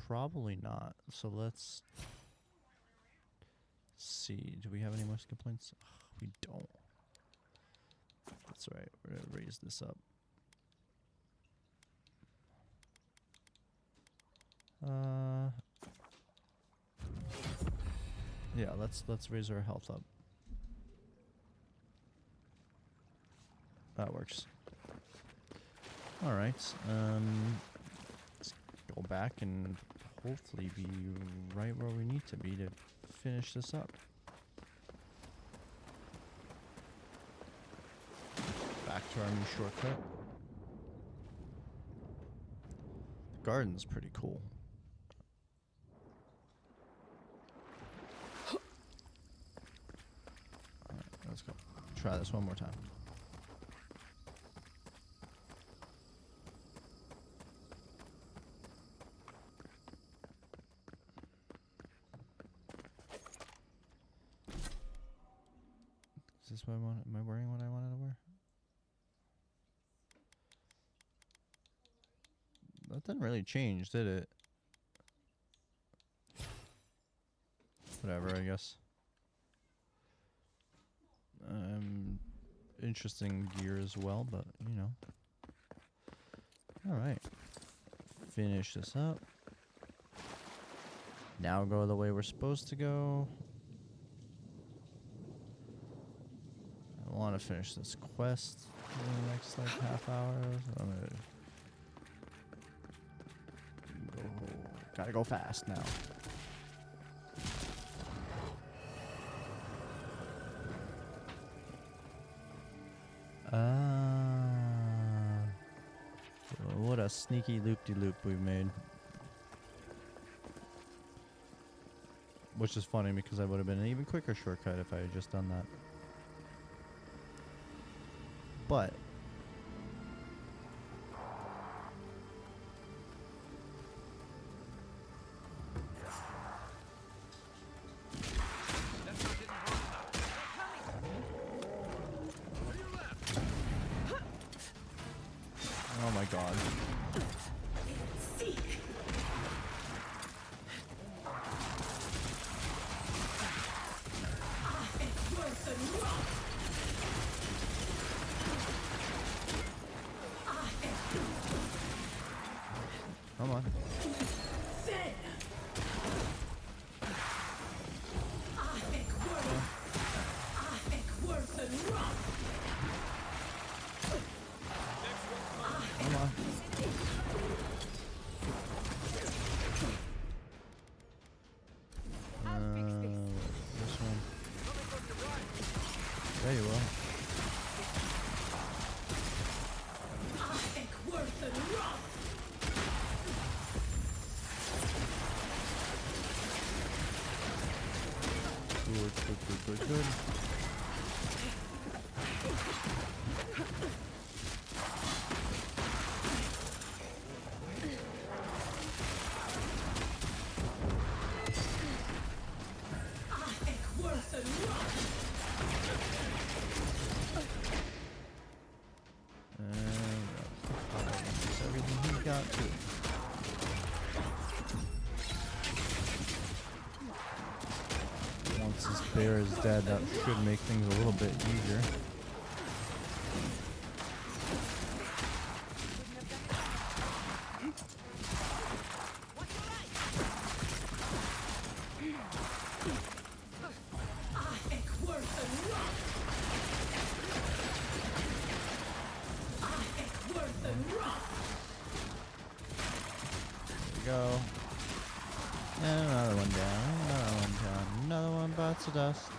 Probably not. So let's see. Do we have any more skill points? Ugh, we don't. That's right. We're going to raise this up. Yeah, let's raise our health up. That works. All right. Let's go back and hopefully be right where we need to be to finish this up. Back to our new shortcut. The garden's pretty cool. Alright, let's go. Try this one more time. Is this what I want? Am I wearing what I wanted to wear? That didn't really change, did it? Whatever, I guess. Interesting gear as well, but you know. Alright. Finish this up. Now go the way we're supposed to go. I want to finish this quest in the next like half hour. So I'm gonna gotta go fast now. What a sneaky loop-de-loop we've made. Which is funny because I would have been an even quicker shortcut if I had just done that. But oh my god. Come on. Come on. This one. There you are. Good. Everything he got too. Once this bear is dead, that should make things a little bit easier. Go. And another one down, another one down, another one bites the dust.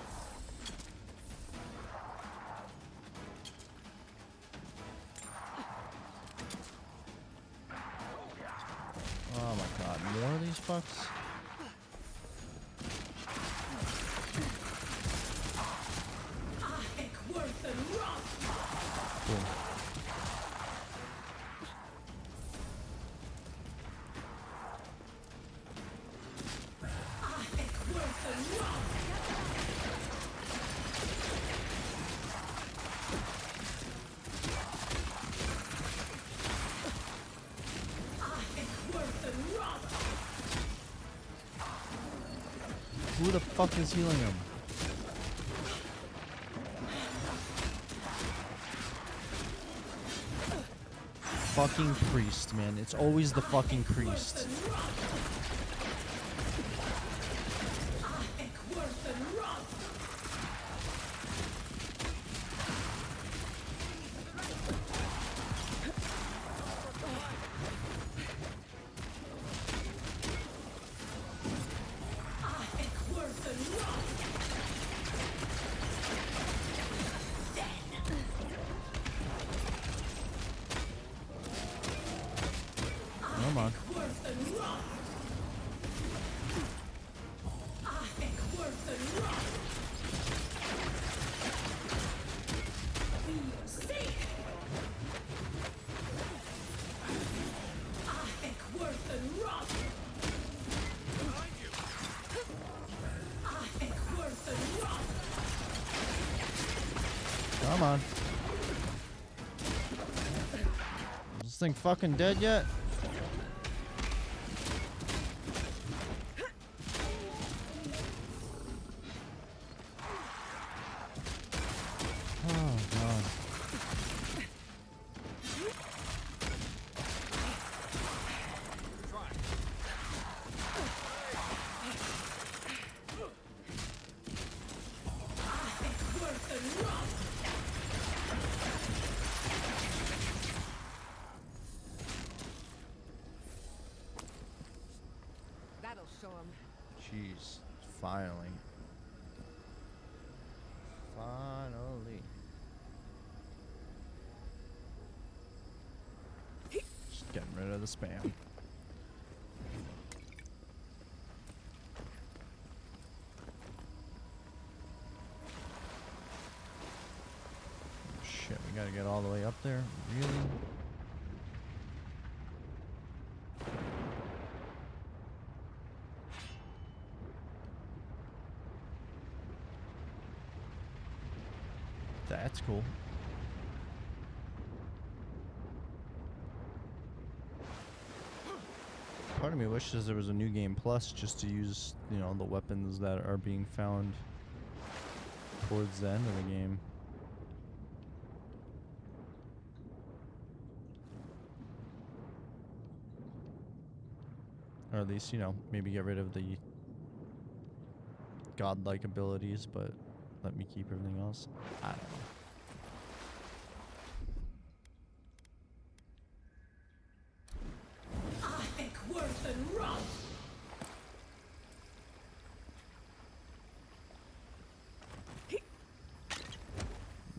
Oh my god, more of these fucks? Cool. Who the fuck is healing him? Fucking priest, man. It's always the fucking priest. Come on. Come on. Is this thing fucking dead yet? Finally. Finally. Just getting rid of the spam. Shit, we gotta get all the way up there? Really? That's cool. Part of me wishes there was a new game plus just to use, you know, the weapons that are being found towards the end of the game. Or at least, you know, maybe get rid of the godlike abilities, but let me keep everything else. I don't know.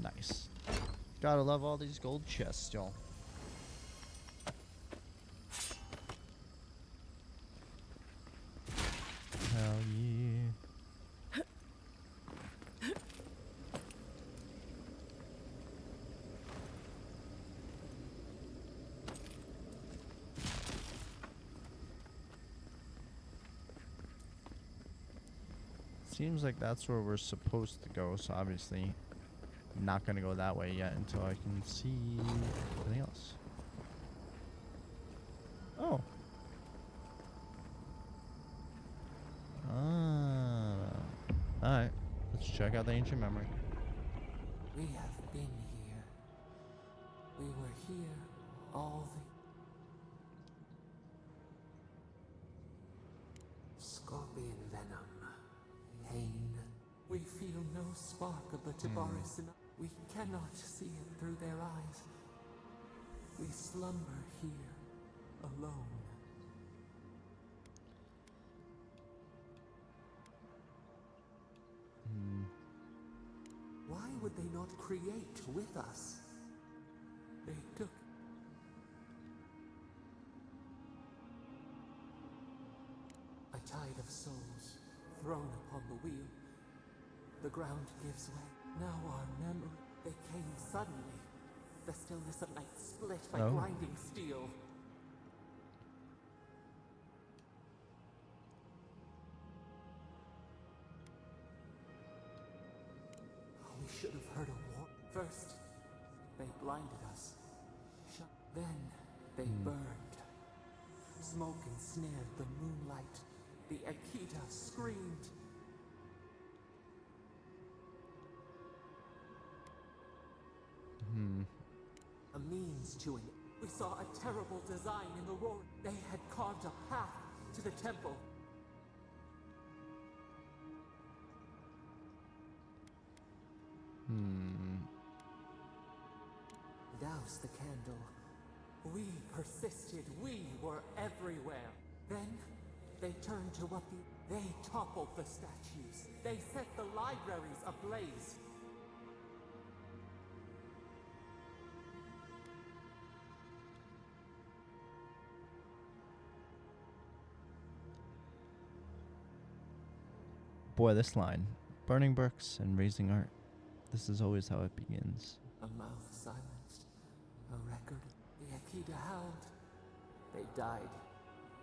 Nice. Gotta love all these gold chests, y'all. Hell yeah. Seems like that's where we're supposed to go, so obviously not gonna go that way yet until I can see anything else. Oh. Alright. Let's check out the ancient memory. We have been here. We were here all the... Scorpion venom. Pain. We feel no spark of the Tabaris in... We cannot see it through their eyes. We slumber here, alone. Why would they not create with us? They took... A tide of souls thrown upon the wheel. The ground gives way. Now our memory... They came suddenly. The stillness of night split by grinding steel. We should have heard a war. First, they blinded us. Then, they burned. Smoke ensnared the moonlight. The Akita screamed. A means to it. We saw a terrible design in the roar. They had carved a path to the temple. Douse the candle. We persisted. We were everywhere. Then, they turned to what They toppled the statues. They set the libraries ablaze. Boy, this line. Burning bricks and raising art. This is always how it begins. A mouth silenced. A record. The Akita howled. They died.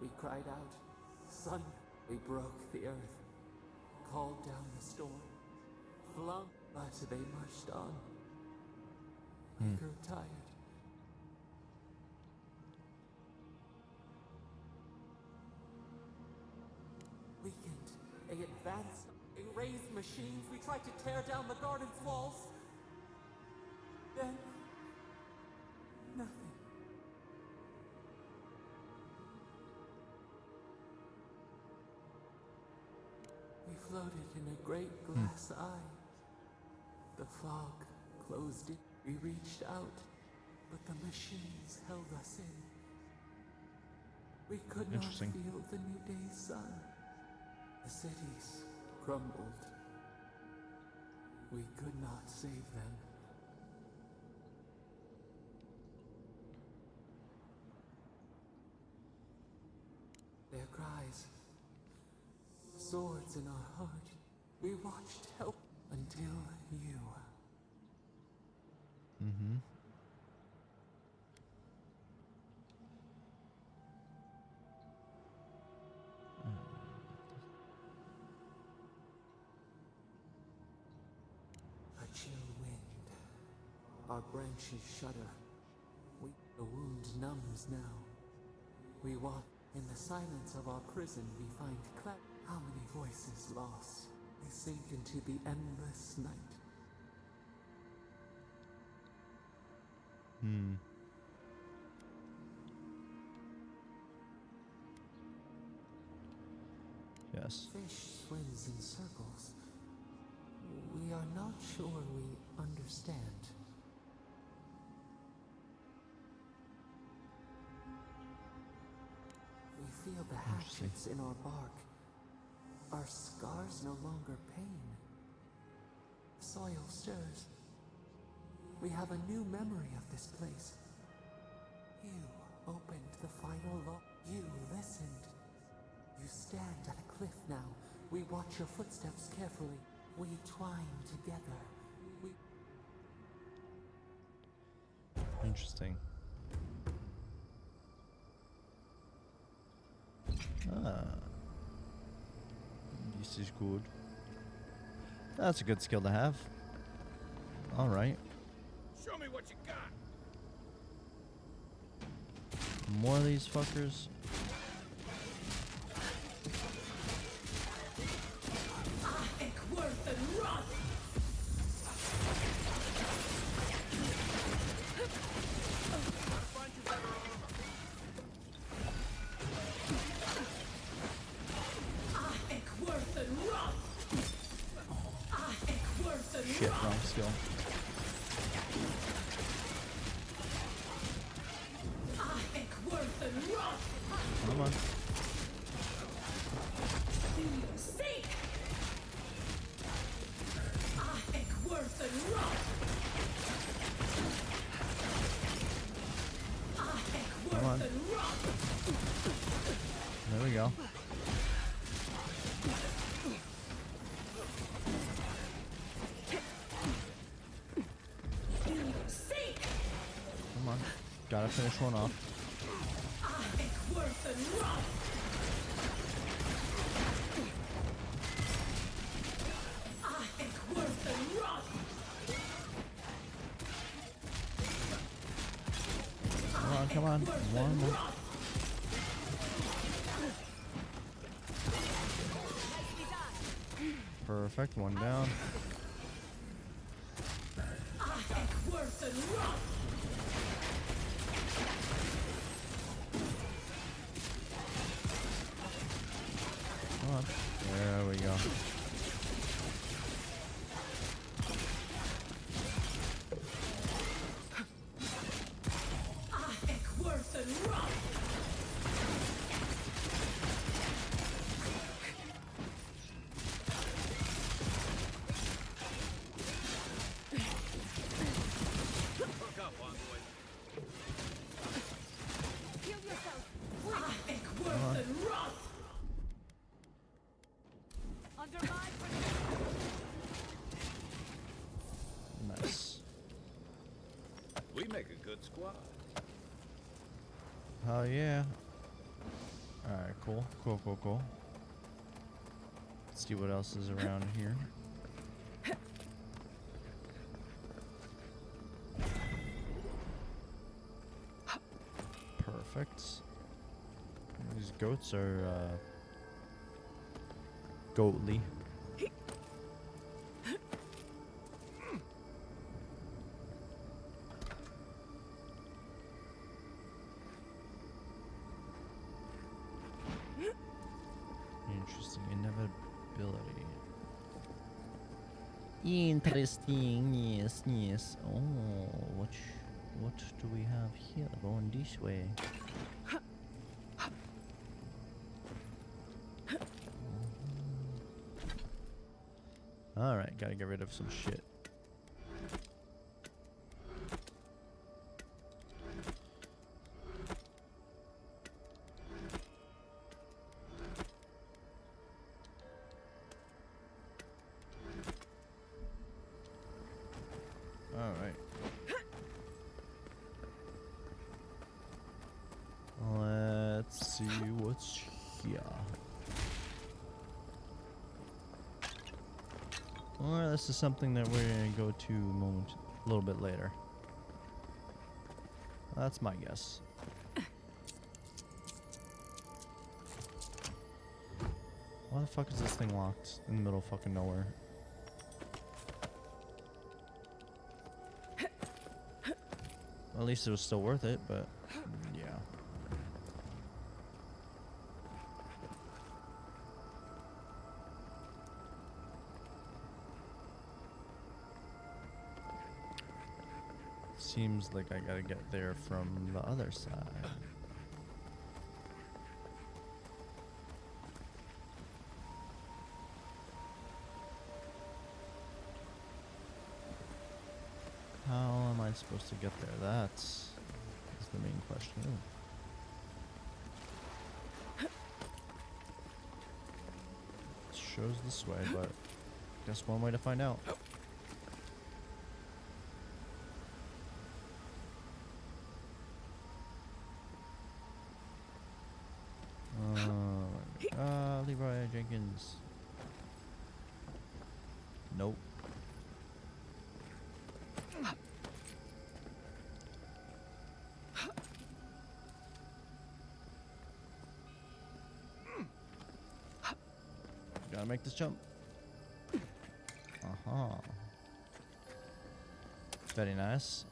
We cried out. Sun. We broke the earth. Called down the storm. Flung. But they marched on. We grew tired. Weakened. They advanced. They raised machines. We tried to tear down the garden's walls. Then... nothing. We floated in a great glass eye. The fog closed in. We reached out, but the machines held us in. We could not feel the new day's sun. The cities crumbled. We could not save them. Their cries, swords in our heart. We watched help until you. Mm-hmm. A chill wind. Our branches shudder. The wound numbs now. We walk in the silence of our prison. We find how many voices lost. They sink into the endless night. Hmm. Yes. Fish swims in circles. We are not sure we understand. We feel the hatchets in our bark. Our scars no longer pain. Soil stirs. We have a new memory of this place. You opened the final lock. You listened. You stand at a cliff now. We watch your footsteps carefully. We twine together. Interesting. Ah. This is good. That's a good skill to have. Alright. Show me what you got. More of these fuckers. Shit, wrong skill. Come on. Come on. There we go. Come on. Gotta finish one off. Come on. One more. Perfect. One down. Come on. There we go. Nice. We make a good squad. Oh yeah. Alright, cool. Cool. Let's see what else is around here. Perfect. These goats are goatly. Interesting inevitability. Interesting, yes. Oh, what do we have here? Going this way. Alright, gotta get rid of some shit. Alright. Let's see what's here. Or this is something that we're gonna go to a little bit later. That's my guess. Why the fuck is this thing locked in the middle of fucking nowhere? At least it was still worth it, but yeah. Seems like I gotta get there from the other side. How am I supposed to get there? That's the main question. Ooh. Shows this way, but guess one way to find out. Leroy Jenkins. Nope. Gotta make this jump. Uh-huh. Very nice.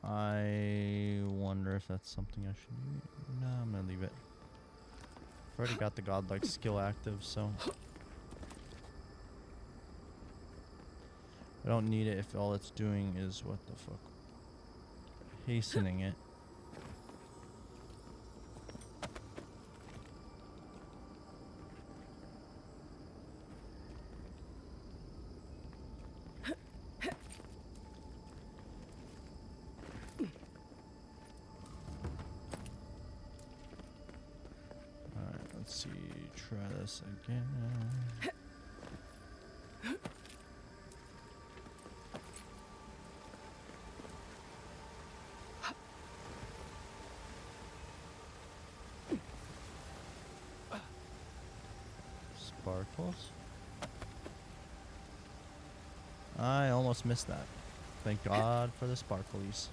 I wonder if that's something I should use. No, I'm gonna leave it. I've already got the godlike skill active, so I don't need it if all it's doing is what the fuck? Hastening it. Let's see, try this again. Sparkles? I almost missed that. Thank God for the sparklies.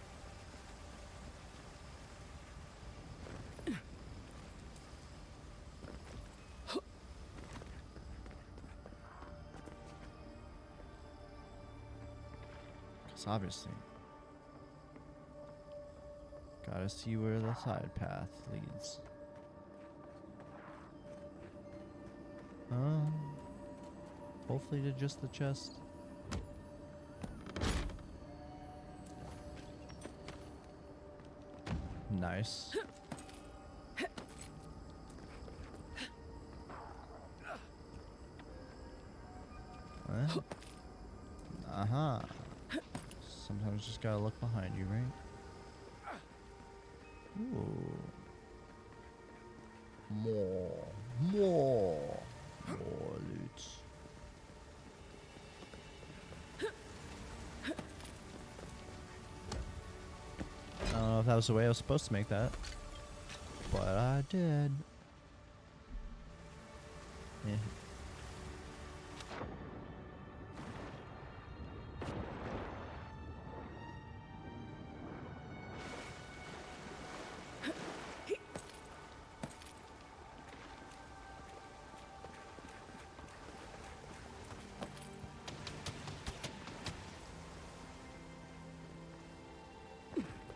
Obviously, gotta see where the side path leads. Hopefully to just the chest. Nice. Uh-huh. Sometimes just gotta look behind you, right? Ooh. More loot. I don't know if that was the way I was supposed to make that, but I did. Yeah.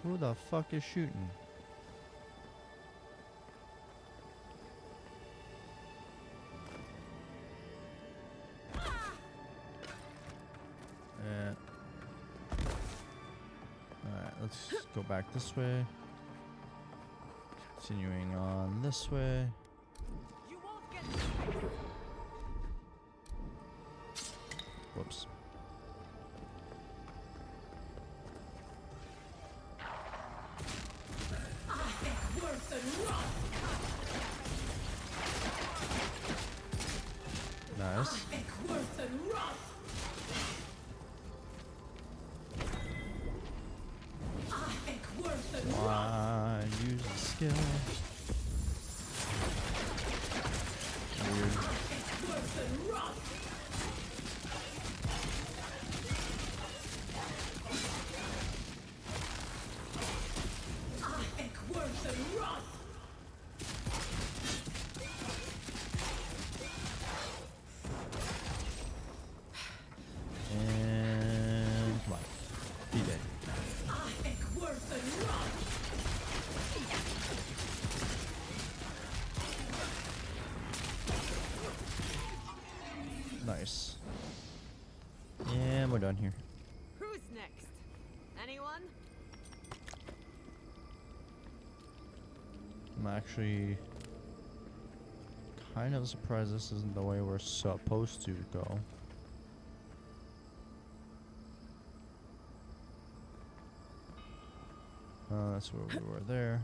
Who the fuck is shooting? Alright, let's go back this way. Continuing on this way. You won't get. Whoops. Nice. Why use the skill? Weird. And come on, be dead. Nice. And we're done here. Who's next? Anyone? I'm actually kind of surprised this isn't the way we're supposed to go. That's where we were there.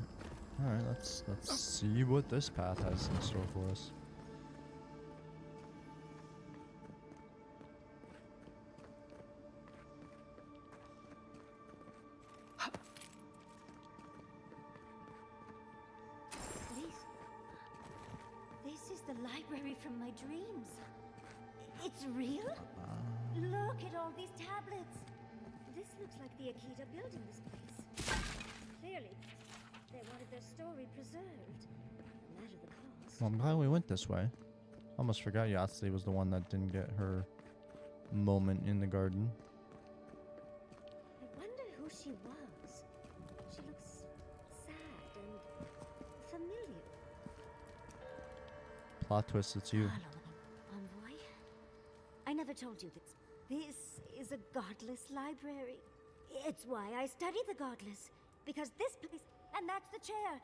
Alright, let's see what this path has in store for us. This is the library from my dreams. It's real? Look at all these tablets. This looks like the Akita building this place. Clearly, they wanted their story preserved, no matter the cost. Well, I'm glad we went this way. Almost forgot Yahtzee was the one that didn't get her moment in the garden. I wonder who she was. She looks sad and familiar. Plot twist, it's you. Envoy? I never told you this. This is a godless library. It's why I study the godless. Because this place, and that's the chair.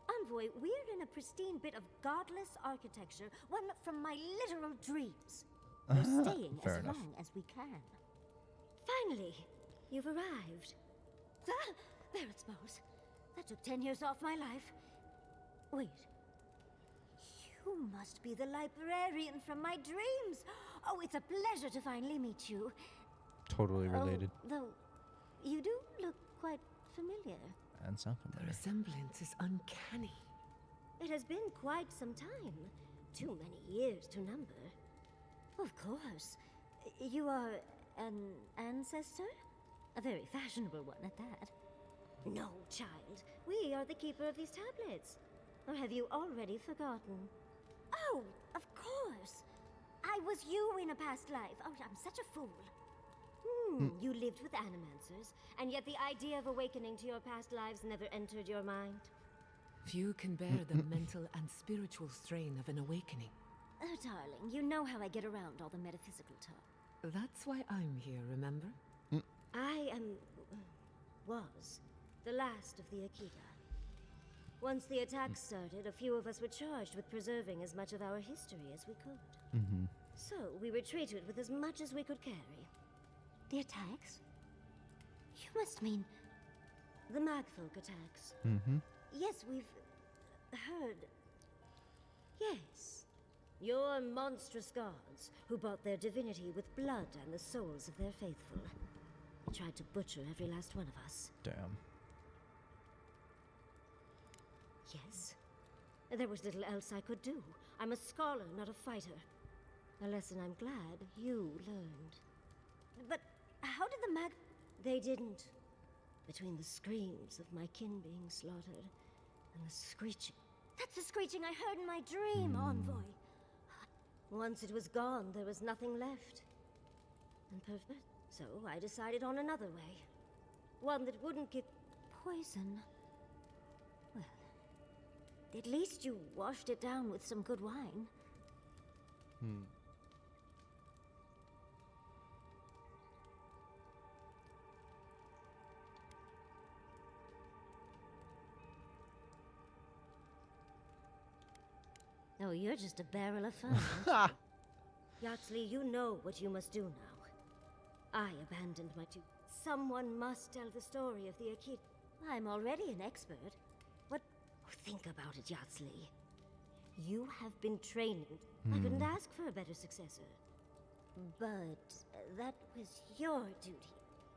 Envoy, we're in a pristine bit of godless architecture, one from my literal dreams. We're staying Fair as enough. long as we can. Finally, you've arrived. Ah, there it smells. That took 10 years off my life. Wait. You must be the librarian from my dreams. Oh, it's a pleasure to finally meet you. Totally related. Though, you do look quite familiar. And sound The familiar. resemblance is uncanny. It has been quite some time. Too many years to number. Of course. You are an ancestor? A very fashionable one at that. No, child. We are the keeper of these tablets. Or have you already forgotten? Oh, of course. I was you in a past life. Oh, I'm such a fool. You lived with animancers, and yet the idea of awakening to your past lives never entered your mind. Few can bear the mental and spiritual strain of an awakening. Oh, darling, you know how I get around all the metaphysical talk. That's why I'm here, remember? I was the last of the Akita. Once the attack started, a few of us were charged with preserving as much of our history as we could. So we retreated with as much as we could carry. The attacks? You must mean the Magfolk attacks. Yes, we've heard. Yes. Your monstrous gods, who bought their divinity with blood and the souls of their faithful. They tried to butcher every last one of us. Damn. Yes. There was little else I could do. I'm a scholar, not a fighter. A lesson I'm glad you learned. But how did the They didn't. Between the screams of my kin being slaughtered and the screeching. That's the screeching I heard in my dream, Envoy. Once it was gone, there was nothing left. And perfect. So I decided on another way. One that wouldn't give poison. Well, at least you washed it down with some good wine. Hmm. Oh, you're just a barrel of fun, aren't you? Yardsley, you know what you must do now. I abandoned my duty. Someone must tell the story of the Akita. I'm already an expert. What? Oh, think about it, Yardsley. You have been training. I couldn't ask for a better successor. But that was your duty,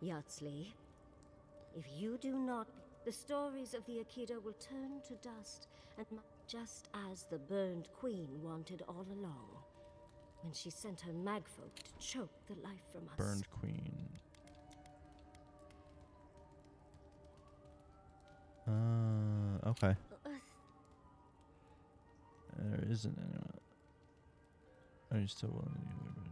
Yardsley. If you do not, the stories of the Akita will turn to dust, and just as the burned queen wanted all along, when she sent her magfolk to choke the life from us. Burned queen. Okay. There isn't anyone. Are you still willing to do it?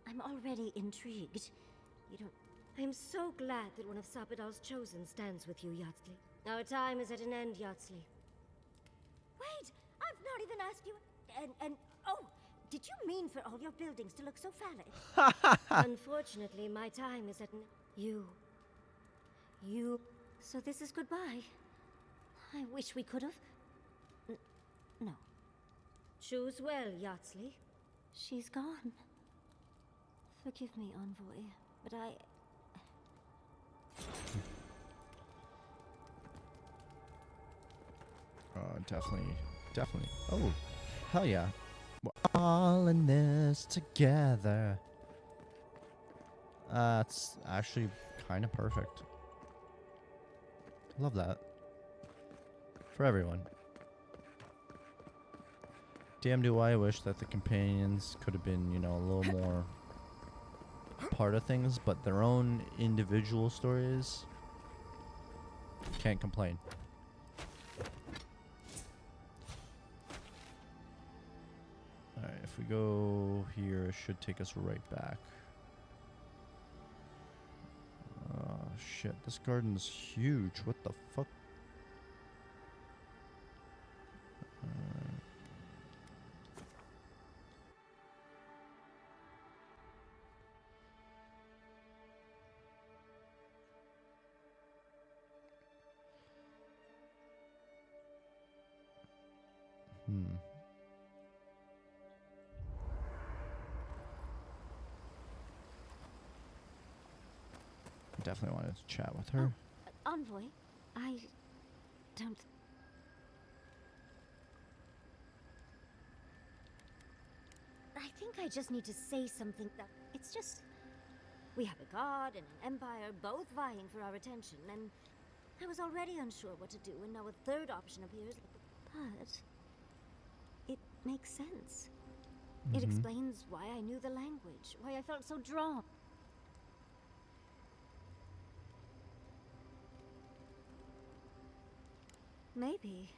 I'm already intrigued. You don't... I'm so glad that one of Sapadal's chosen stands with you, Yardsley. Our time is at an end, Yardsley. Wait! I've not even asked you... Oh! Did you mean for all your buildings to look so phallic? Unfortunately, my time is at an... You... So this is goodbye. I wish we could have... No. Choose well, Yardsley. She's gone. Forgive me, Envoy, but I... Definitely. Oh, hell yeah. We're all in this together. It's actually kind of perfect. Love that. For everyone. Damn, do I wish that the companions could have been, you know, a little more part of things, but their own individual stories. Can't complain. Alright, if we go here, it should take us right back. Oh, shit. This garden's huge. What the fuck? Definitely wanted to chat with her. Oh, Envoy, I don't... I think I just need to say something that... It's just... We have a god and an empire both vying for our attention, and I was already unsure what to do, and now a third option appears. But... it makes sense. It explains why I knew the language, why I felt so drawn. Maybe.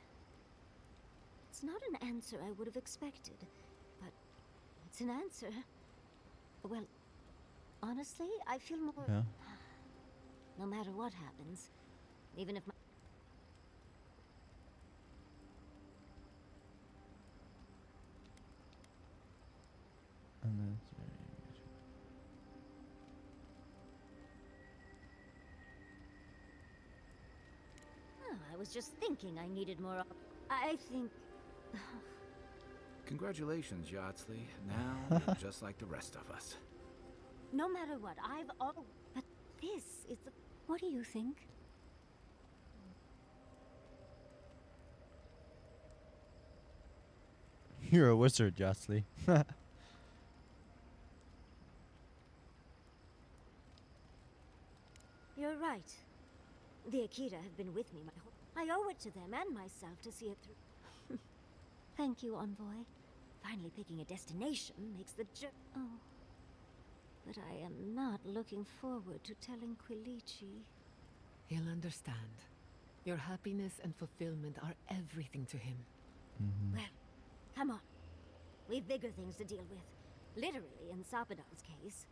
It's not an answer I would have expected, but it's an answer. Well, honestly, I feel more... Yeah. No matter what happens, even if my... And then Oh, I was just thinking I needed more... I think... Congratulations, Yardsley. Now you're just like the rest of us. No matter what, I've all... But this is the... What do you think? You're a wizard, Yardsley. You're right. The Akita have been with me my whole... I owe it to them and myself to see it through. Thank you, Envoy. Finally picking a destination makes the Oh. But I am not looking forward to telling Quilici. He'll understand. Your happiness and fulfillment are everything to him. Well, come on. We've bigger things to deal with. Literally, in Sapadal's case.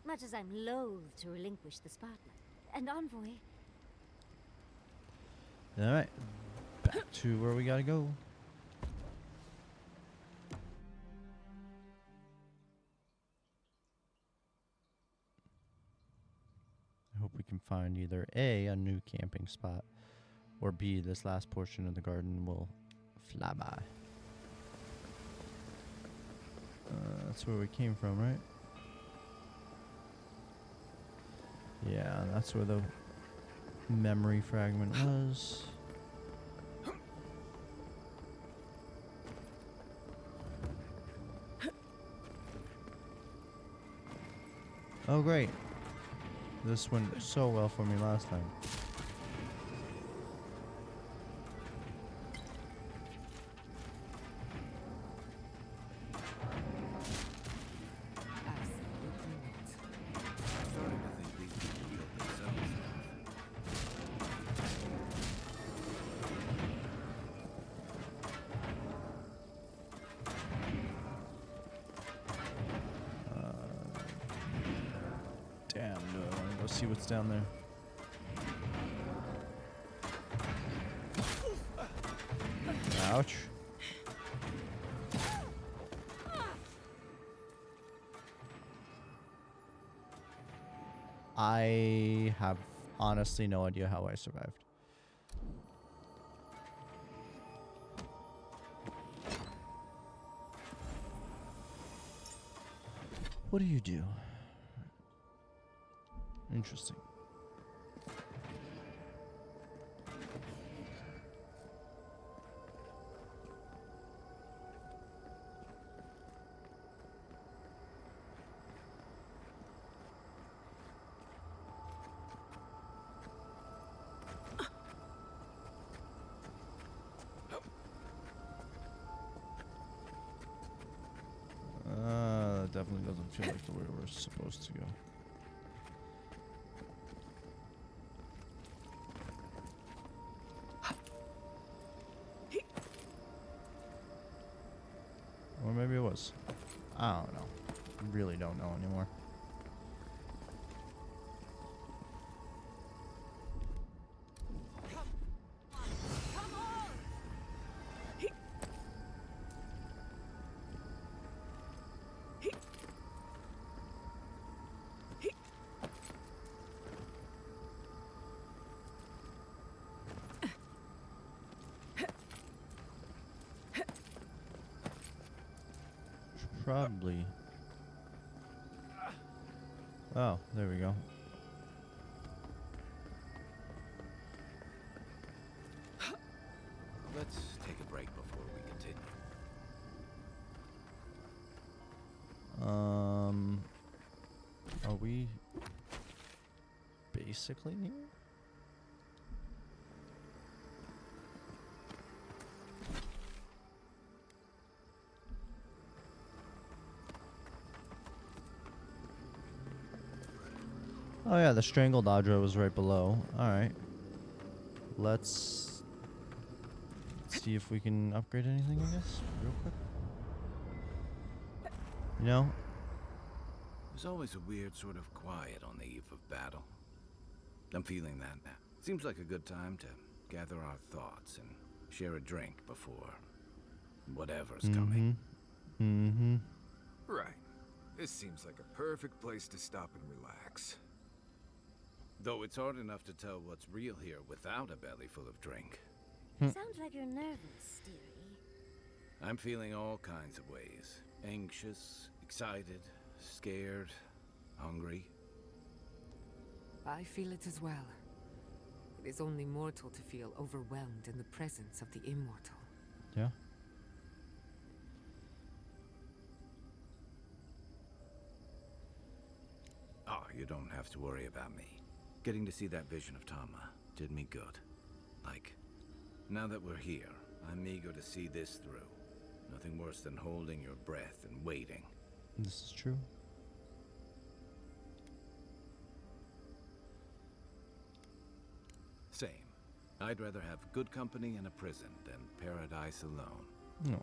Much as I'm loath to relinquish the spotlight. And Envoy... Alright. Back to where we gotta go. I hope we can find either A, a new camping spot, or B, this last portion of the garden will fly by. That's where we came from, right? Yeah, that's where the memory fragment was. Oh, great. This went so well for me last time. Absolutely not. Starting to think these people built themselves off. Damn, do I want to go see what's down there? Ouch. I have honestly no idea how I survived. What do you do? Interesting. That definitely doesn't feel like the way we're supposed to go. Or maybe it was. I don't know. I really don't know anymore. Probably. Oh, there we go. Let's take a break before we continue. Are we basically near? Oh yeah, the strangled Audra was right below. Alright. Let's see if we can upgrade anything, I guess, real quick. You know? There's always a weird sort of quiet on the eve of battle. I'm feeling that now. Seems like a good time to gather our thoughts and share a drink before whatever's coming. Mm-hmm. Right. This seems like a perfect place to stop and relax. Though it's hard enough to tell what's real here without a belly full of drink. Sounds like you're nervous, dearie. I'm feeling all kinds of ways. Anxious, excited, scared, hungry. I feel it as well. It is only mortal to feel overwhelmed in the presence of the immortal. Yeah. Oh, you don't have to worry about me. Getting to see that vision of Tama did me good. Like, now that we're here, I'm eager to see this through. Nothing worse than holding your breath and waiting. This is true. Same. I'd rather have good company in a prison than paradise alone. No.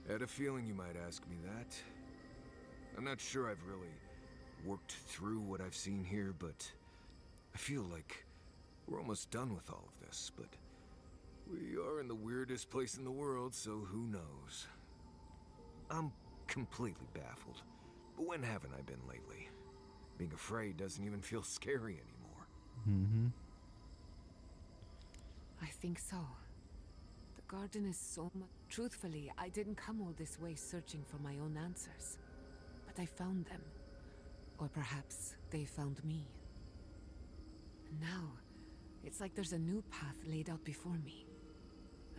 I had a feeling you might ask me that. I'm not sure I've really worked through what I've seen here, but I feel like We're almost done with all of this, but we are in the weirdest place in the world, so who knows? I'm completely baffled. But when haven't I been lately? Being afraid doesn't even feel scary anymore. Mm-hmm. I think so. The garden is so much. Truthfully, I didn't come all this way searching for my own answers. But I found them. Or perhaps they found me. And now, it's like there's a new path laid out before me.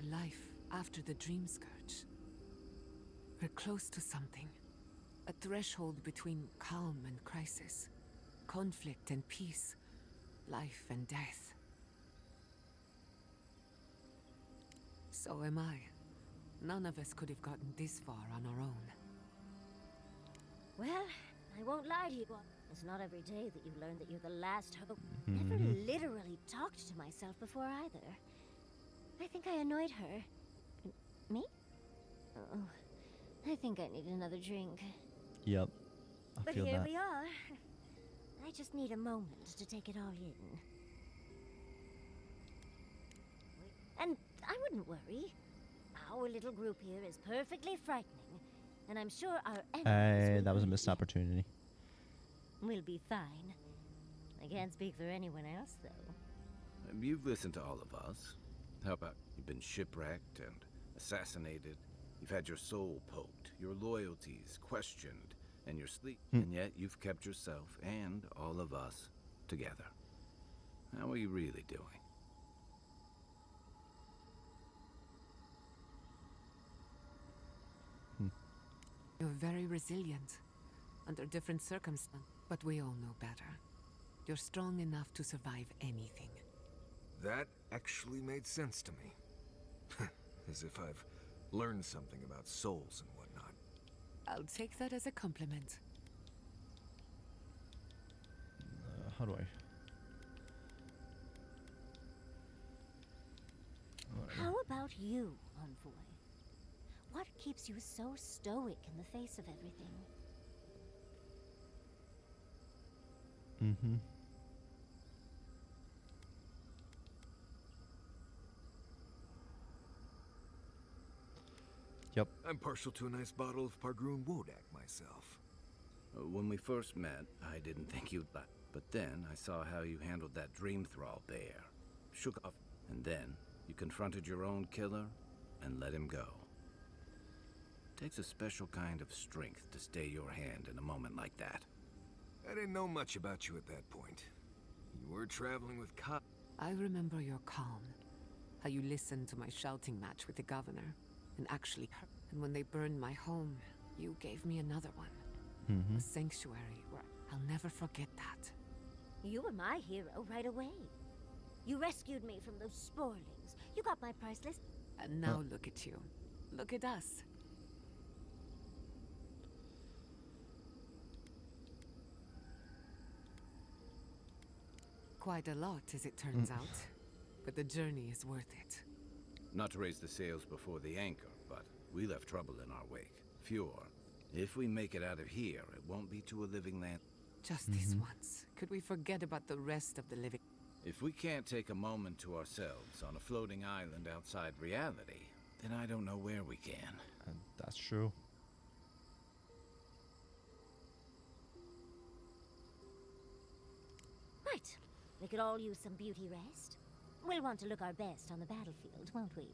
A life after the Dream Scourge. We're close to something. A threshold between calm and crisis. Conflict and peace. Life and death. So am I. None of us could have gotten this far on our own. Well, I won't lie to you. It's not every day that you learn that you're the last hope. Never literally talked to myself before either. I think I annoyed her. Me? Oh, I think I need another drink. Yep. I But feel here that. we are. I just need a moment to take it all in. And I wouldn't worry. Our little group here is perfectly frightening, and I'm sure our enemies That was a will missed be. opportunity. We'll be fine. I can't speak for anyone else, though. You've listened to all of us. How about you've been shipwrecked and assassinated? You've had your soul poked, your loyalties questioned, and your sleep. And yet you've kept yourself and all of us together. How are you really doing? You're very resilient, under different circumstances, but we all know better. You're strong enough to survive anything. That actually made sense to me. As if I've learned something about souls and whatnot. I'll take that as a compliment. How do I? How about you, Envoy? What keeps you so stoic in the face of everything? Mm-hmm. Yep. I'm partial to a nice bottle of Pargroon Wodak myself. When we first met, I didn't think you'd back. But then I saw how you handled that dream thrall bear. Shook off, and then you confronted your own killer and let him go. Takes a special kind of strength to stay your hand in a moment like that. I didn't know much about you at that point. You were traveling with I remember your calm. How you listened to my shouting match with the governor. And actually heard. And when they burned my home, you gave me another one. A sanctuary where I'll never forget that. You were my hero right away. You rescued me from those sporlings. You got my priceless. And now look at you. Look at us. Quite a lot, as it turns out. But the journey is worth it. Not to raise the sails before the anchor, but we left trouble in our wake. Fjord. If we make it out of here, it won't be to a living land. Just this once. Could we forget about the rest of the living? If we can't take a moment to ourselves on a floating island outside reality, then I don't know where we can. That's true. Right. We could all use some beauty rest. We'll want to look our best on the battlefield, won't we?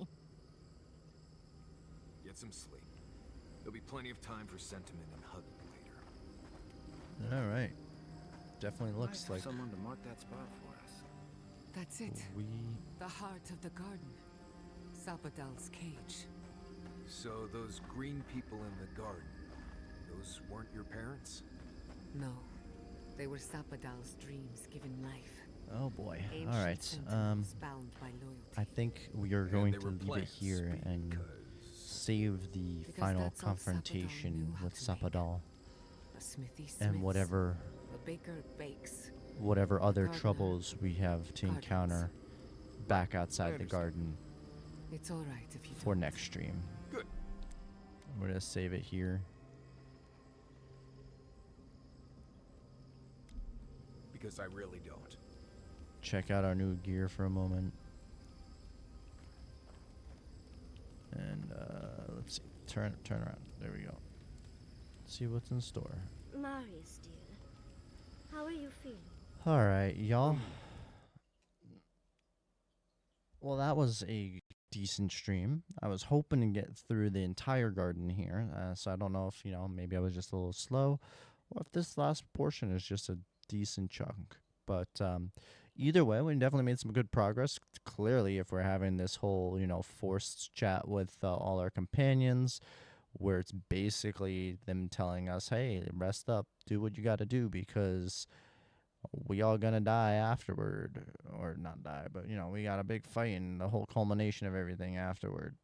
Get some sleep. There'll be plenty of time for sentiment and hugging later. All right. Definitely looks Might like have someone to mark that spot for us. That's it. we. The heart of the garden. Sapadal's cage. So those green people in the garden, those weren't your parents? No. They were Sapadal's dreams given life. Oh boy. Ancient All right. sentinels bound by loyalty. I think we are And going they to were leave it plants here and because save the Because final that's all Sapadal confrontation knew how with to make. Sapadal A smithy smiths, and whatever a baker bakes. other Gardener. troubles we have to Gardens. encounter back outside the understand. garden It's all right if you for don't. next stream. Good. We're gonna save it here. Because I really don't. check out our new gear for a moment. And let's see. Turn around. There we go. See what's in store. Marius, dear, how are you feeling? All right, y'all. Well, that was a decent stream. I was hoping to get through the entire garden here, so I don't know if, maybe I was just a little slow, or if this last portion is just a decent chunk. But either way, we definitely made some good progress. Clearly, if we're having this whole, forced chat with all our companions, where it's basically them telling us, hey, rest up, do what you got to do, because we all gonna die afterward, or not die, but we got a big fight and the whole culmination of everything afterward.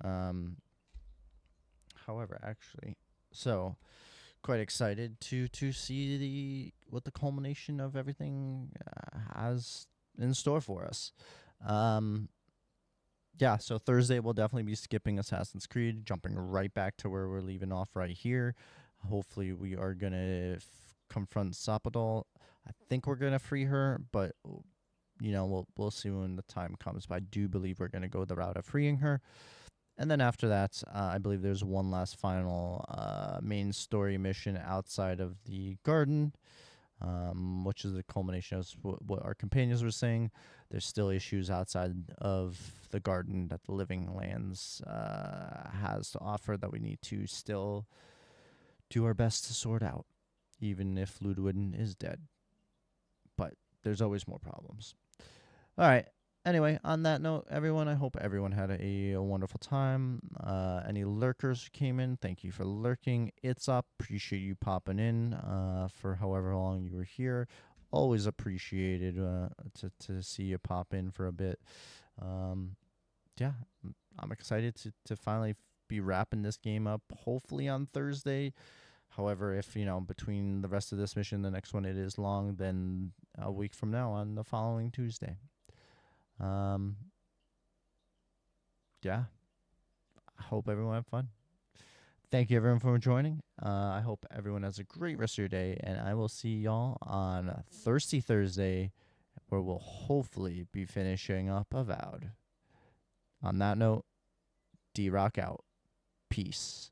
However, actually, so quite excited to see what the culmination of everything has in store for us. Yeah, so Thursday we'll definitely be skipping Assassin's Creed, jumping right back to where we're leaving off right here. Hopefully we are gonna confront Sapadal. I think we're gonna free her, but we'll see when the time comes. But I do believe we're gonna go the route of freeing her. And then after that, I believe there's one last final main story mission outside of the garden, which is the culmination of what our companions were saying. There's still issues outside of the garden that the Living Lands has to offer that we need to still do our best to sort out, even if Ludwig is dead. But there's always more problems. All right. Anyway, on that note, everyone, I hope everyone had a wonderful time. Any lurkers who came in, thank you for lurking. It's up. Appreciate you popping in for however long you were here. Always appreciated to see you pop in for a bit. Yeah, I'm excited to finally be wrapping this game up, hopefully on Thursday. However, if, between the rest of this mission, the next one, it is long, then a week from now on the following Tuesday. Yeah, I hope everyone had fun. Thank you everyone for joining. I hope everyone has a great rest of your day, and I will see y'all on Thirsty Thursday, where we'll hopefully be finishing up Avowed. On that note, DRock out. Peace.